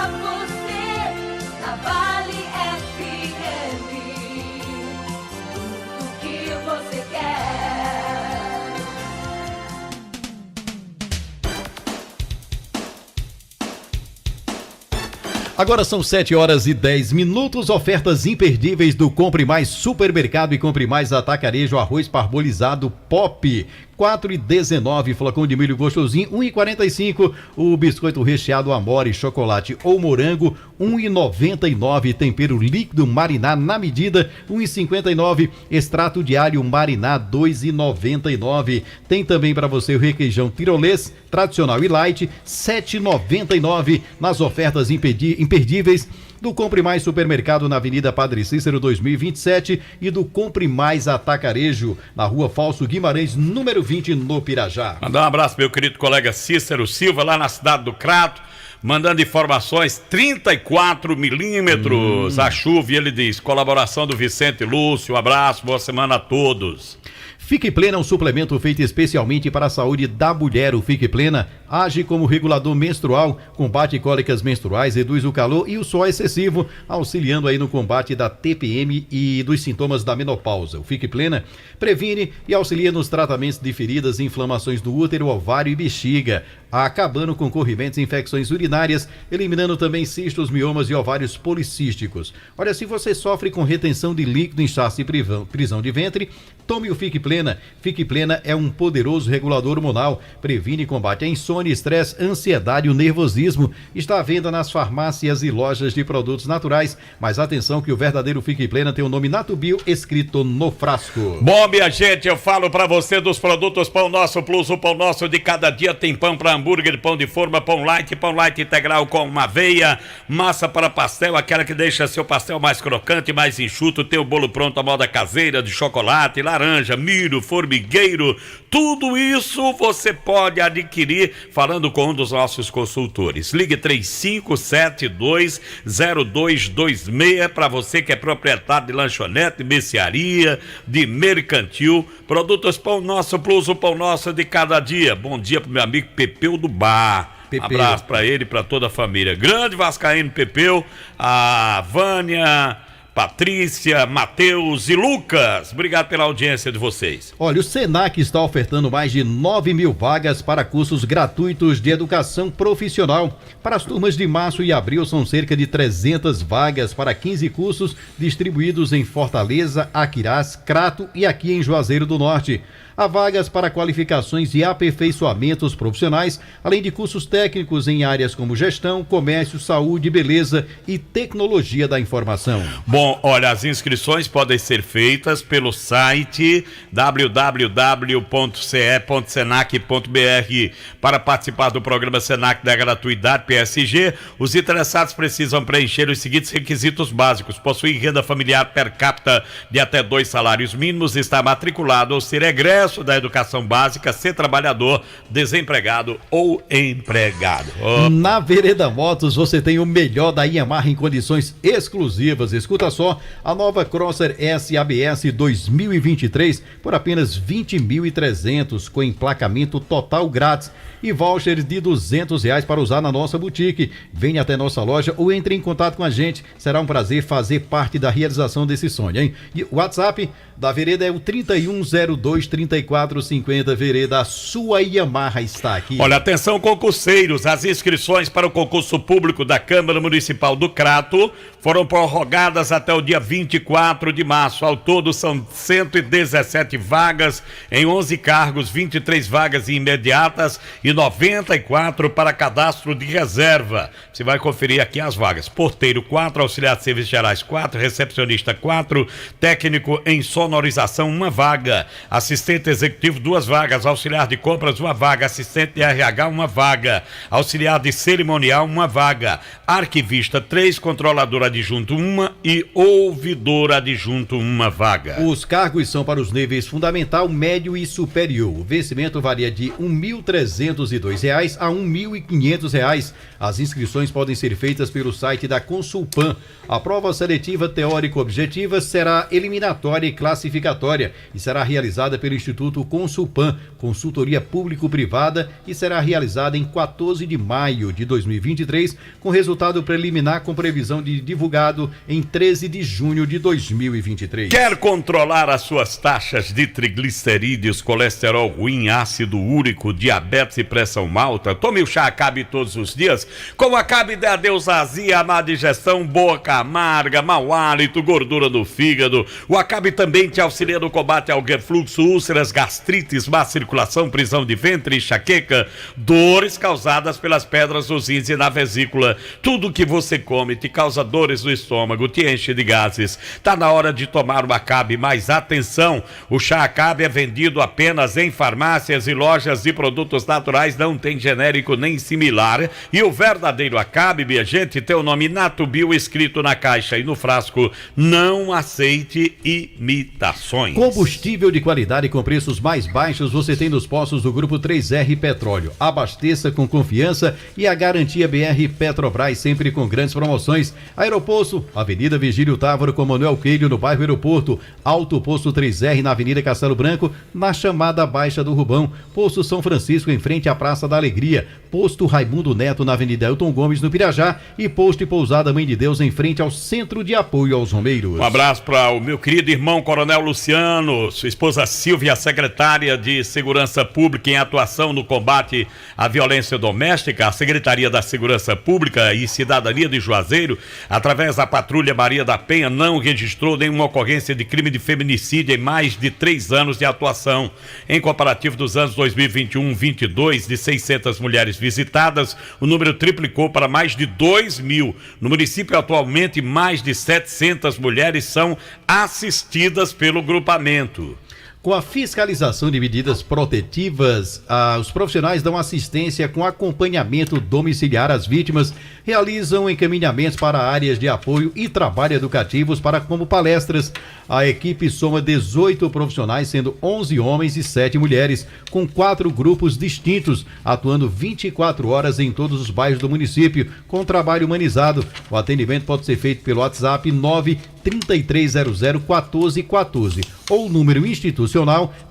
Agora são 7h10, ofertas imperdíveis do Compre Mais Supermercado e Compre Mais Atacarejo, arroz parbolizado Pop, 4,19, flacão de milho gostosinho, 1,45, o biscoito recheado Amore, chocolate ou morango, 1,99, tempero líquido Mariná na medida, 1,59, extrato de alho Mariná, 2,99. Tem também para você o requeijão tirolês, tradicional e light, 7,99, nas ofertas imperdíveis do Compre Mais Supermercado na Avenida Padre Cícero 2027 e do Compre Mais Atacarejo na Rua Falso Guimarães, número 20, no Pirajá. Mandar um abraço meu querido colega Cícero Silva, lá na cidade do Crato, mandando informações, 34 milímetros a chuva, e ele diz, colaboração do Vicente Lúcio, um abraço, boa semana a todos. Fique Plena é um suplemento feito especialmente para a saúde da mulher. O Fique Plena age como regulador menstrual, combate cólicas menstruais, reduz o calor e o suor excessivo, auxiliando aí no combate da TPM e dos sintomas da menopausa. O Fique Plena previne e auxilia nos tratamentos de feridas e inflamações do útero, ovário e bexiga, acabando com corrimentos e infecções urinárias, eliminando também cistos, miomas e ovários policísticos. Olha, se você sofre com retenção de líquido, inchaço e prisão de ventre, tome o Fique Plena. Fique Plena é um poderoso regulador hormonal, previne e combate a insônia, estresse, ansiedade e o nervosismo. Está à venda nas farmácias e lojas de produtos naturais, mas atenção que o verdadeiro Fique Plena tem o nome Natubio escrito no frasco. Bom, minha gente, eu falo pra você dos produtos Pão Nosso Plus, o Pão Nosso de cada dia tem pão pra hambúrguer, pão de forma, pão light integral com uma aveia, massa para pastel, aquela que deixa seu pastel mais crocante, mais enxuto, tem o bolo pronto à moda caseira, de chocolate, laranja, milho, formigueiro, tudo isso você pode adquirir falando com um dos nossos consultores. Ligue 3572-0226 para você que é proprietário de lanchonete, mercearia, de mercantil. Produtos Pão Nosso Plus, o Pão Nosso de cada dia. Bom dia pro meu amigo Pepeu do Bar. Pepeu. Abraço para ele e para toda a família. Grande vascaíno Pepeu, a Vânia, Patrícia, Matheus e Lucas, obrigado pela audiência de vocês. Olha, o Senac está ofertando mais de 9.000 vagas para cursos gratuitos de educação profissional. Para as turmas de março e abril são cerca de 300 vagas para 15 cursos distribuídos em Fortaleza, Aquirás, Crato e aqui em Juazeiro do Norte. Há vagas para qualificações e aperfeiçoamentos profissionais, além de cursos técnicos em áreas como gestão, comércio, saúde, beleza e tecnologia da informação. Bom, olha, as inscrições podem ser feitas pelo site www.ce.senac.br. Para participar do programa Senac da Gratuidade PSG, os interessados precisam preencher os seguintes requisitos básicos: possuir renda familiar per capita de até 2 salários mínimos, estar matriculado ou ser egresso da educação básica, ser trabalhador, desempregado ou empregado. Na Vereda Motos você tem o melhor da Yamaha em condições exclusivas. Escuta só, a nova Crosser S ABS 2023 por apenas R$20.300 com emplacamento total grátis e vouchers de R$200 para usar na nossa boutique. Venha até nossa loja ou entre em contato com a gente. Será um prazer fazer parte da realização desse sonho, hein? E o WhatsApp da Vereda é o 3102-3450. Vereda, a sua Yamaha está aqui. Olha, atenção concurseiros, as inscrições para o concurso público da Câmara Municipal do Crato foram prorrogadas até o dia 24 de março. Ao todo são 117 vagas em 11 cargos, 23 vagas imediatas e 94 para cadastro de reserva. Você vai conferir aqui as vagas: porteiro 4, auxiliar de serviços gerais 4, recepcionista 4, técnico em sonorização 1 vaga, assistente executivo 2 vagas, auxiliar de compras 1 vaga, assistente de RH 1 vaga, auxiliar de cerimonial 1 vaga, arquivista 3, controlador adjunto 1 e ouvidor adjunto 1 vaga. Os cargos são para os níveis fundamental, médio e superior. O vencimento varia de R$1.302 a R$1.500. As inscrições podem ser feitas pelo site da Consulpan. A prova seletiva teórico-objetiva será eliminatória e classificatória e será realizada pelo Instituto Instituto Consulpan, consultoria público-privada, e será realizada em 14 de maio de 2023, com resultado preliminar com previsão de divulgado em 13 de junho de 2023. Quer controlar as suas taxas de triglicerídeos, colesterol ruim, ácido úrico, diabetes e pressão alta? Tome o chá Acabe todos os dias. Com Acabe dê adeus à azia, má digestão, boca amarga, mau hálito, gordura no fígado. O Acabe também te auxilia no combate ao refluxo, úlceras, gastrites, má circulação, prisão de ventre, enxaqueca, dores causadas pelas pedras nos rins e na vesícula. Tudo que você come te causa dores no estômago, te enche de gases. Tá na hora de tomar o Acabe, mas atenção, o chá Acabe é vendido apenas em farmácias e lojas de produtos naturais, não tem genérico nem similar, e o verdadeiro Acabe, minha gente, tem o nome Natubio escrito na caixa e no frasco. Não aceite imitações. Combustível de qualidade com preços mais baixos você tem nos postos do Grupo 3R Petróleo. Abasteça com confiança e a garantia BR Petrobras, sempre com grandes promoções. Aeroposto, Avenida Virgílio Távora com Manuel Coelho, no bairro Aeroporto. Alto Posto 3R na Avenida Castelo Branco, na chamada Baixa do Rubão. Posto São Francisco, em frente à Praça da Alegria. Posto Raimundo Neto, na Avenida Elton Gomes, no Pirajá. E Posto e Pousada Mãe de Deus, em frente ao Centro de Apoio aos Romeiros. Um abraço para o meu querido irmão Coronel Luciano, sua esposa Silvia, secretária de Segurança Pública em atuação no combate à violência doméstica. A Secretaria da Segurança Pública e Cidadania de Juazeiro, através da Patrulha Maria da Penha, não registrou nenhuma ocorrência de crime de feminicídio em mais de 3 anos de atuação. Em comparativo dos anos 2021-22, de 600 mulheres visitadas, o número triplicou para mais de 2.000. No município, atualmente, mais de 700 mulheres são assistidas pelo grupamento. Com a fiscalização de medidas protetivas, os profissionais dão assistência com acompanhamento domiciliar às vítimas, realizam encaminhamentos para áreas de apoio e trabalho educativos como palestras. A equipe soma 18 profissionais, sendo 11 homens e 7 mulheres, com 4 grupos distintos, atuando 24 horas em todos os bairros do município, com trabalho humanizado. O atendimento pode ser feito pelo WhatsApp 933001414 ou número institucional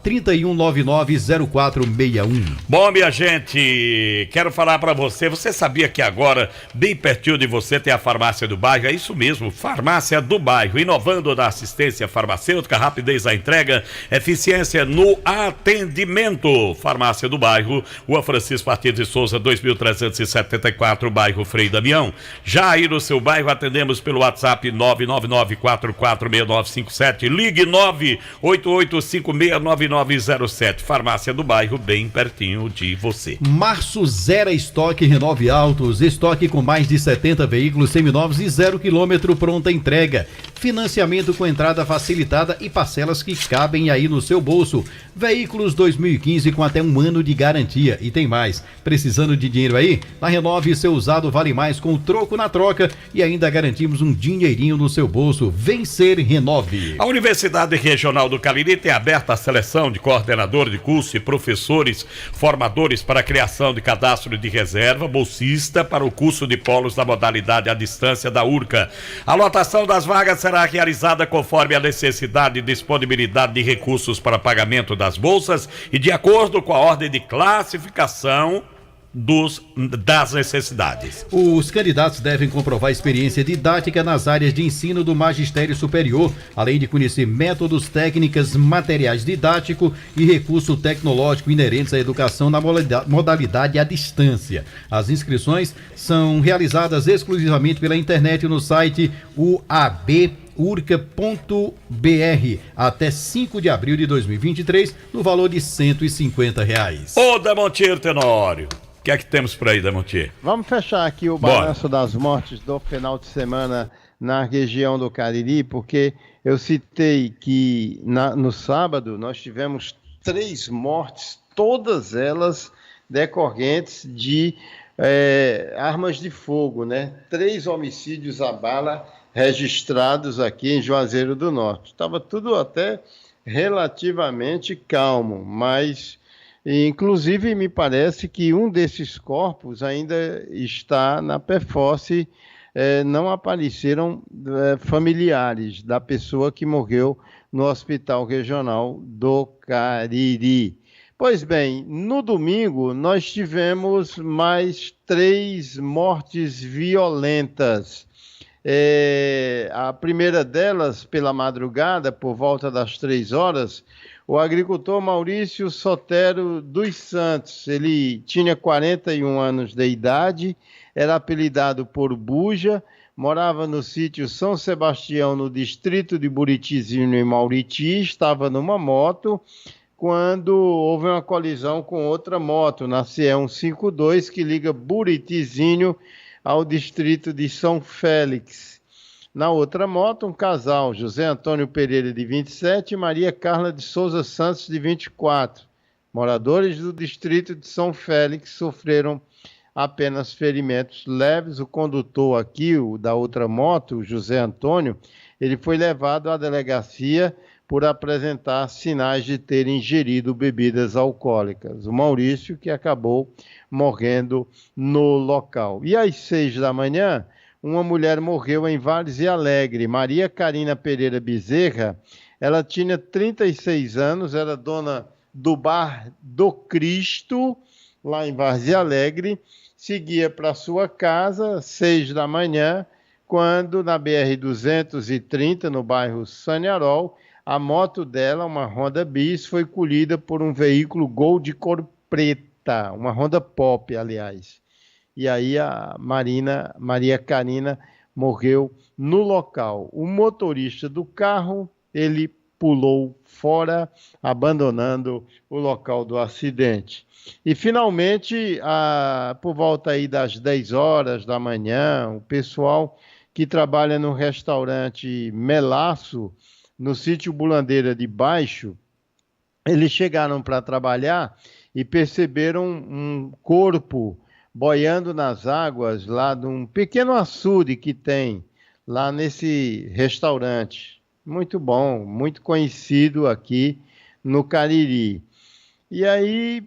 31990461. Bom, minha gente, quero falar para você, você sabia que agora, bem pertinho de você, tem a Farmácia do Bairro? É isso mesmo, Farmácia do Bairro, inovando na assistência farmacêutica, rapidez da entrega, eficiência no atendimento. Farmácia do Bairro, Rua Francisco Martins de Souza, 2374, bairro Frei Damião. Já aí no seu bairro, atendemos pelo WhatsApp 999446957, ligue 988569907. Farmácia do Bairro, bem pertinho de você. Março zera estoque Renove Autos, estoque com mais de 70 veículos seminovos e 0 km pronta entrega. Financiamento com entrada facilitada e parcelas que cabem aí no seu bolso. Veículos 2015 com até 1 ano de garantia. E tem mais, precisando de dinheiro aí? Na Renove, seu usado vale mais com o troco na troca e ainda garantimos um dinheirinho no seu bolso. Vencer Renove. A Universidade Regional do Cariri tem aberta a seleção de coordenador de curso e professores formadores para a criação de cadastro de reserva, bolsista para o curso de polos da modalidade à distância da URCA. A lotação das vagas será realizada conforme a necessidade e disponibilidade de recursos para pagamento das bolsas e de acordo com a ordem de classificação das necessidades. Os candidatos devem comprovar experiência didática nas áreas de ensino do magistério superior, além de conhecer métodos, técnicas, materiais didáticos e recurso tecnológico inerentes à educação na modalidade à distância. As inscrições são realizadas exclusivamente pela internet no site urca.br até 5 de abril de 2023, no valor de R$150. Ô, Damontier Tenório, o que é que temos por aí, Damontier? Vamos fechar aqui o balanço das mortes do final de semana na região do Cariri, porque eu citei que no sábado nós tivemos 3 mortes, todas elas decorrentes de armas de fogo, né? 3 homicídios a bala registrados aqui em Juazeiro do Norte. Estava tudo até relativamente calmo, mas inclusive me parece que um desses corpos ainda está na PFOSSE não apareceram familiares da pessoa que morreu no Hospital Regional do Cariri. Pois bem, no domingo nós tivemos mais 3 mortes violentas. A primeira delas, pela madrugada, por volta das 3 horas, o agricultor Maurício Sotero dos Santos. Ele tinha 41 anos de idade, era apelidado por Buja, morava no sítio São Sebastião, no distrito de Buritizinho, em Mauriti, estava numa moto, quando houve uma colisão com outra moto, na CE 152, que liga Buritizinho ao distrito de São Félix. Na outra moto, um casal, José Antônio Pereira, de 27, e Maria Carla de Souza Santos, de 24. Moradores do distrito de São Félix sofreram apenas ferimentos leves. O condutor aqui, o da outra moto, o José Antônio, ele foi levado à delegacia por apresentar sinais de ter ingerido bebidas alcoólicas. O Maurício, que acabou morrendo no local. E às 6 da manhã, uma mulher morreu em Várzea Alegre. Maria Carina Pereira Bezerra, ela tinha 36 anos, era dona do Bar do Cristo, lá em Várzea Alegre, seguia para sua casa às 6 da manhã, quando na BR-230, no bairro Sanharol, a moto dela, uma Honda Bis, foi colhida por um veículo Gol de cor preta, uma Honda Pop, aliás. E aí a Maria Carina morreu no local. O motorista do carro, ele pulou fora, abandonando o local do acidente. E finalmente, por volta aí das 10 horas da manhã, o pessoal que trabalha no restaurante Melaço, no sítio Bulandeira de Baixo, eles chegaram para trabalhar e perceberam um corpo boiando nas águas lá de um pequeno açude que tem lá nesse restaurante. Muito bom, muito conhecido aqui no Cariri. E aí,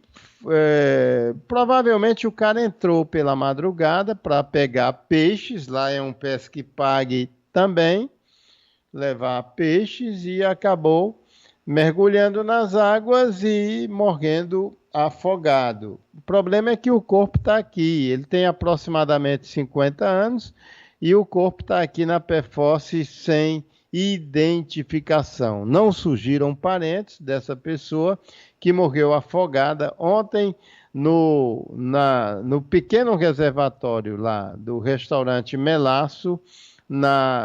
provavelmente o cara entrou pela madrugada para pegar peixes, lá é um pesca e pague também, levar peixes, e acabou mergulhando nas águas e morrendo afogado. O problema é que o corpo está aqui, ele tem aproximadamente 50 anos e o corpo está aqui na Perfosse sem identificação. Não surgiram parentes dessa pessoa que morreu afogada ontem no pequeno reservatório lá do restaurante Melaço,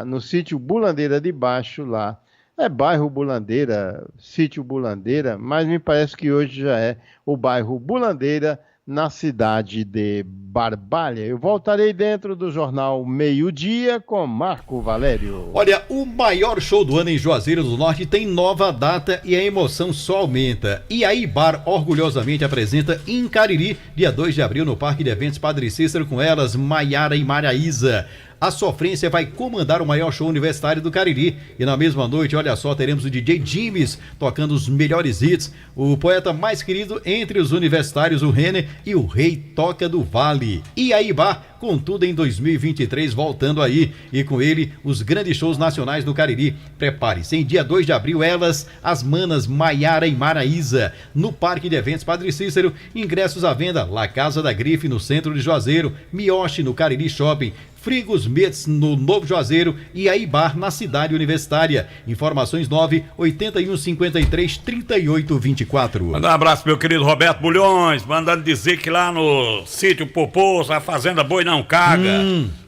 no sítio Bulandeira de Baixo lá. É bairro Bulandeira, sítio Bulandeira, mas me parece que hoje já é o bairro Bulandeira, na cidade de Barbalha. Eu voltarei dentro do Jornal Meio-Dia com Marco Valério. Olha, o maior show do ano em Juazeiro do Norte tem nova data e a emoção só aumenta. Iaí Bar orgulhosamente apresenta em Cariri, dia 2 de abril, no Parque de Eventos Padre Cícero, com elas, Maiara e Maraísa. A Sofrência vai comandar o maior show universitário do Cariri. E na mesma noite, olha só, teremos o DJ Jimes tocando os melhores hits. O poeta mais querido entre os universitários, o Renner, e o Rei Toca do Vale. E aí, Bar, com tudo em 2023 voltando aí. E com ele, os grandes shows nacionais do Cariri. Prepare-se, em dia 2 de abril, elas, as manas Maiara e Maraísa, no Parque de Eventos Padre Cícero. Ingressos à venda, La Casa da Grife, no centro de Juazeiro, Mioshi, no Cariri Shopping, Frigos Metz, no Novo Juazeiro, e Aibar, na Cidade Universitária. Informações 981533824. Manda um abraço, meu querido Roberto Bulhões, mandando dizer que lá no sítio Popô, a Fazenda Boi Não Caga,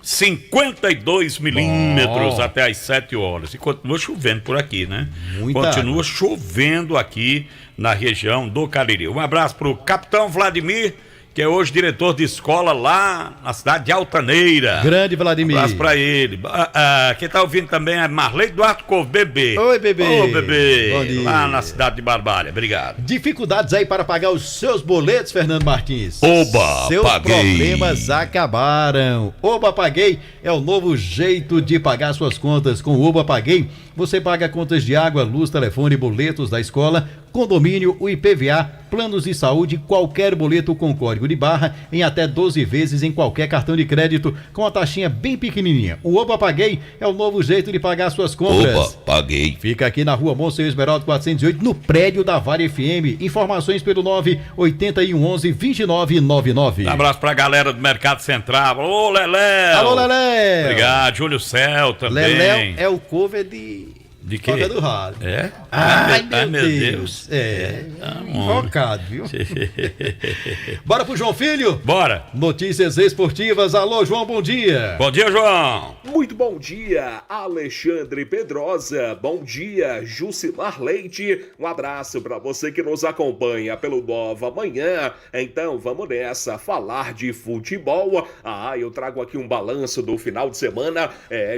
52 milímetros até às 7 horas. E continua chovendo por aqui, né? Continua chovendo aqui na região do Cariri. Um abraço pro Capitão Vladimir, que é hoje diretor de escola lá na cidade de Altaneira. Grande Vladimir. Um abraço pra ele. Quem tá ouvindo também é Marley Duarte Couve, bebê. Oi, bebê. Ô, bebê. Bom dia. Lá na cidade de Barbalha. Obrigado. Dificuldades aí para pagar os seus boletos, Fernando Martins? Oba, seus paguei. Problemas acabaram. Oba, paguei é o novo jeito de pagar suas contas. Com o Oba, paguei, você paga contas de água, luz, telefone, boletos da escola condomínio, o IPVA, planos de saúde, qualquer boleto com código de barra em até 12 vezes em qualquer cartão de crédito com a taxinha bem pequenininha. O Opa Paguei é o novo jeito de pagar suas compras. Opa, paguei. Fica aqui na Rua Monsenhor Esmeraldo 408, no prédio da Vale FM. Informações pelo 98111-2999. Um abraço pra galera do Mercado Central. Alô, Lelé. Alô, Lelé. Obrigado, Júlio Céu também. Lelé é o cover de quê? Toca do rádio. É? Ai, meu Deus. Invocado, viu? Bora pro João Filho? Bora. Notícias esportivas. Alô, João, bom dia. Bom dia, João. Muito bom dia, Alexandre Pedrosa. Bom dia, Jucimar Leite. Um abraço para você que nos acompanha pelo Nova Manhã. Então, vamos nessa, falar de futebol. Eu trago aqui um balanço do final de semana.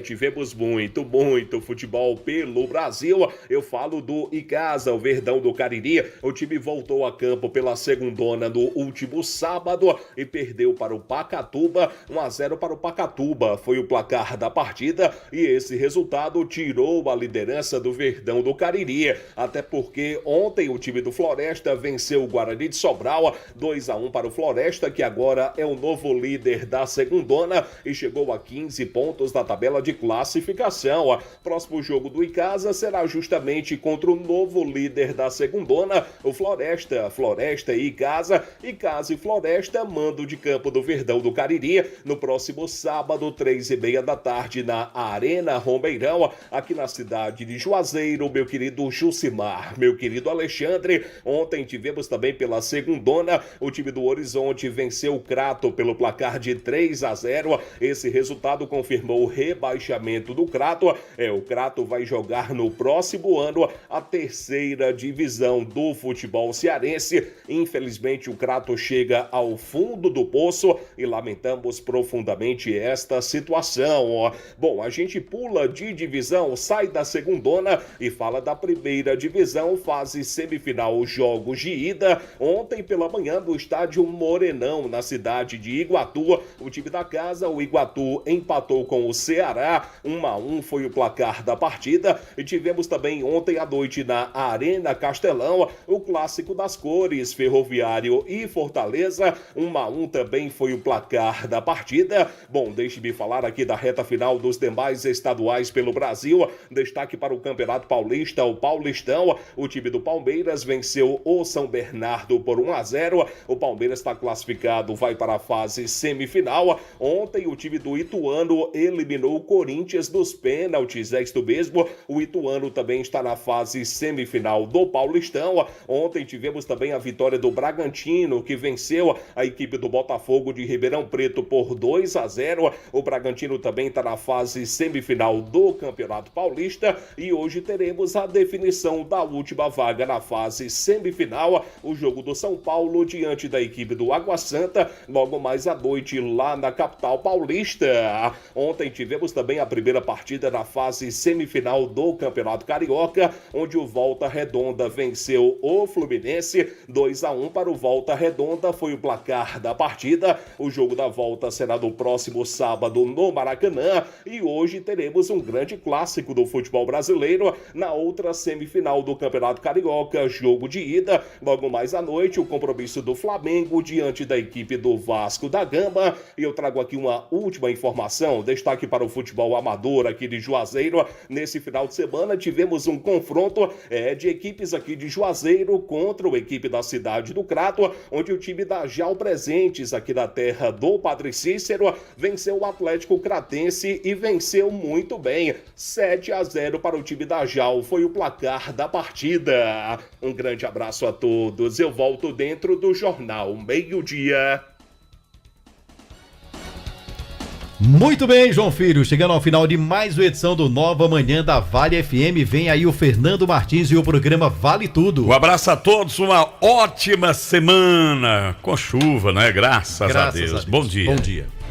Tivemos muito futebol pelo Brasil. Eu falo do Icasa, o Verdão do Cariri. O time voltou a campo pela segundona no último sábado e perdeu para o Pacatuba. 1-0 para o Pacatuba foi o placar da partida e esse resultado tirou a liderança do Verdão do Cariri. Até porque ontem o time do Floresta venceu o Guarani de Sobral 2-1 para o Floresta, que agora é o novo líder da segundona e chegou a 15 pontos na tabela de classificação. Próximo jogo do Icasa será justamente contra o novo líder da segundona, o Floresta. Floresta e Icasa e Floresta, mando de campo do Verdão do Cariri, no próximo sábado, 3h30 da tarde, na Arena Romeirão, aqui na cidade de Juazeiro. Meu querido Jucimar, meu querido Alexandre, ontem tivemos também pela segundona, o time do Horizonte venceu o Crato pelo placar de 3-0. Esse resultado confirmou o rebaixamento do Crato. O Crato vai jogar no próximo ano a terceira divisão do futebol cearense. Infelizmente o Crato chega ao fundo do poço e lamentamos profundamente esta situação. Bom, a gente pula de divisão, sai da segundona e fala da primeira divisão, fase semifinal, jogos de ida. Ontem pela manhã do estádio Morenão, na cidade de Iguatu, o time da casa, o Iguatu, empatou com o Ceará. 1-1 foi o placar da partida. E tivemos também ontem à noite na Arena Castelão o clássico das cores, Ferroviário e Fortaleza. 1-1 também foi o placar da partida. Bom, deixe-me falar aqui da reta final dos demais estaduais pelo Brasil. Destaque para o Campeonato Paulista, o Paulistão. O time do Palmeiras venceu o São Bernardo por 1-0. O Palmeiras está classificado, vai para a fase semifinal. Ontem o time do Ituano eliminou o Corinthians dos pênaltis. É isto mesmo, o Ituano também está na fase semifinal do Paulistão. Ontem tivemos também a vitória do Bragantino, que venceu a equipe do Botafogo de Ribeirão Preto por 2-0. O Bragantino também está na fase semifinal do Campeonato Paulista e hoje teremos a definição da última vaga na fase semifinal, o jogo do São Paulo diante da equipe do Água Santa, logo mais à noite lá na capital paulista. Ontem tivemos também a primeira partida na fase semifinal do Campeonato Carioca, onde o Volta Redonda venceu o Fluminense. 2-1 para o Volta Redonda foi o placar da partida. O jogo da volta será no próximo sábado no Maracanã e hoje teremos um grande clássico do futebol brasileiro na outra semifinal do Campeonato Carioca, jogo de ida. Logo mais à noite, o compromisso do Flamengo diante da equipe do Vasco da Gama. E eu trago aqui uma última informação, destaque para o futebol amador aqui de Juazeiro. Nesse final de semana tivemos um confronto de equipes aqui de Juazeiro contra a equipe da cidade do Crato, onde o time da Jal Presentes, aqui da terra do Padre Cícero, venceu o Atlético Cratense e venceu muito bem. 7-0 para o time da Jal foi o placar da partida. Um grande abraço a todos. Eu volto dentro do Jornal Meio-Dia. Muito bem, João Filho, chegando ao final de mais uma edição do Nova Manhã da Vale FM, vem aí o Fernando Martins e o programa Vale Tudo. Um abraço a todos, uma ótima semana, com chuva, né? Graças a Deus. Bom dia. Bom dia.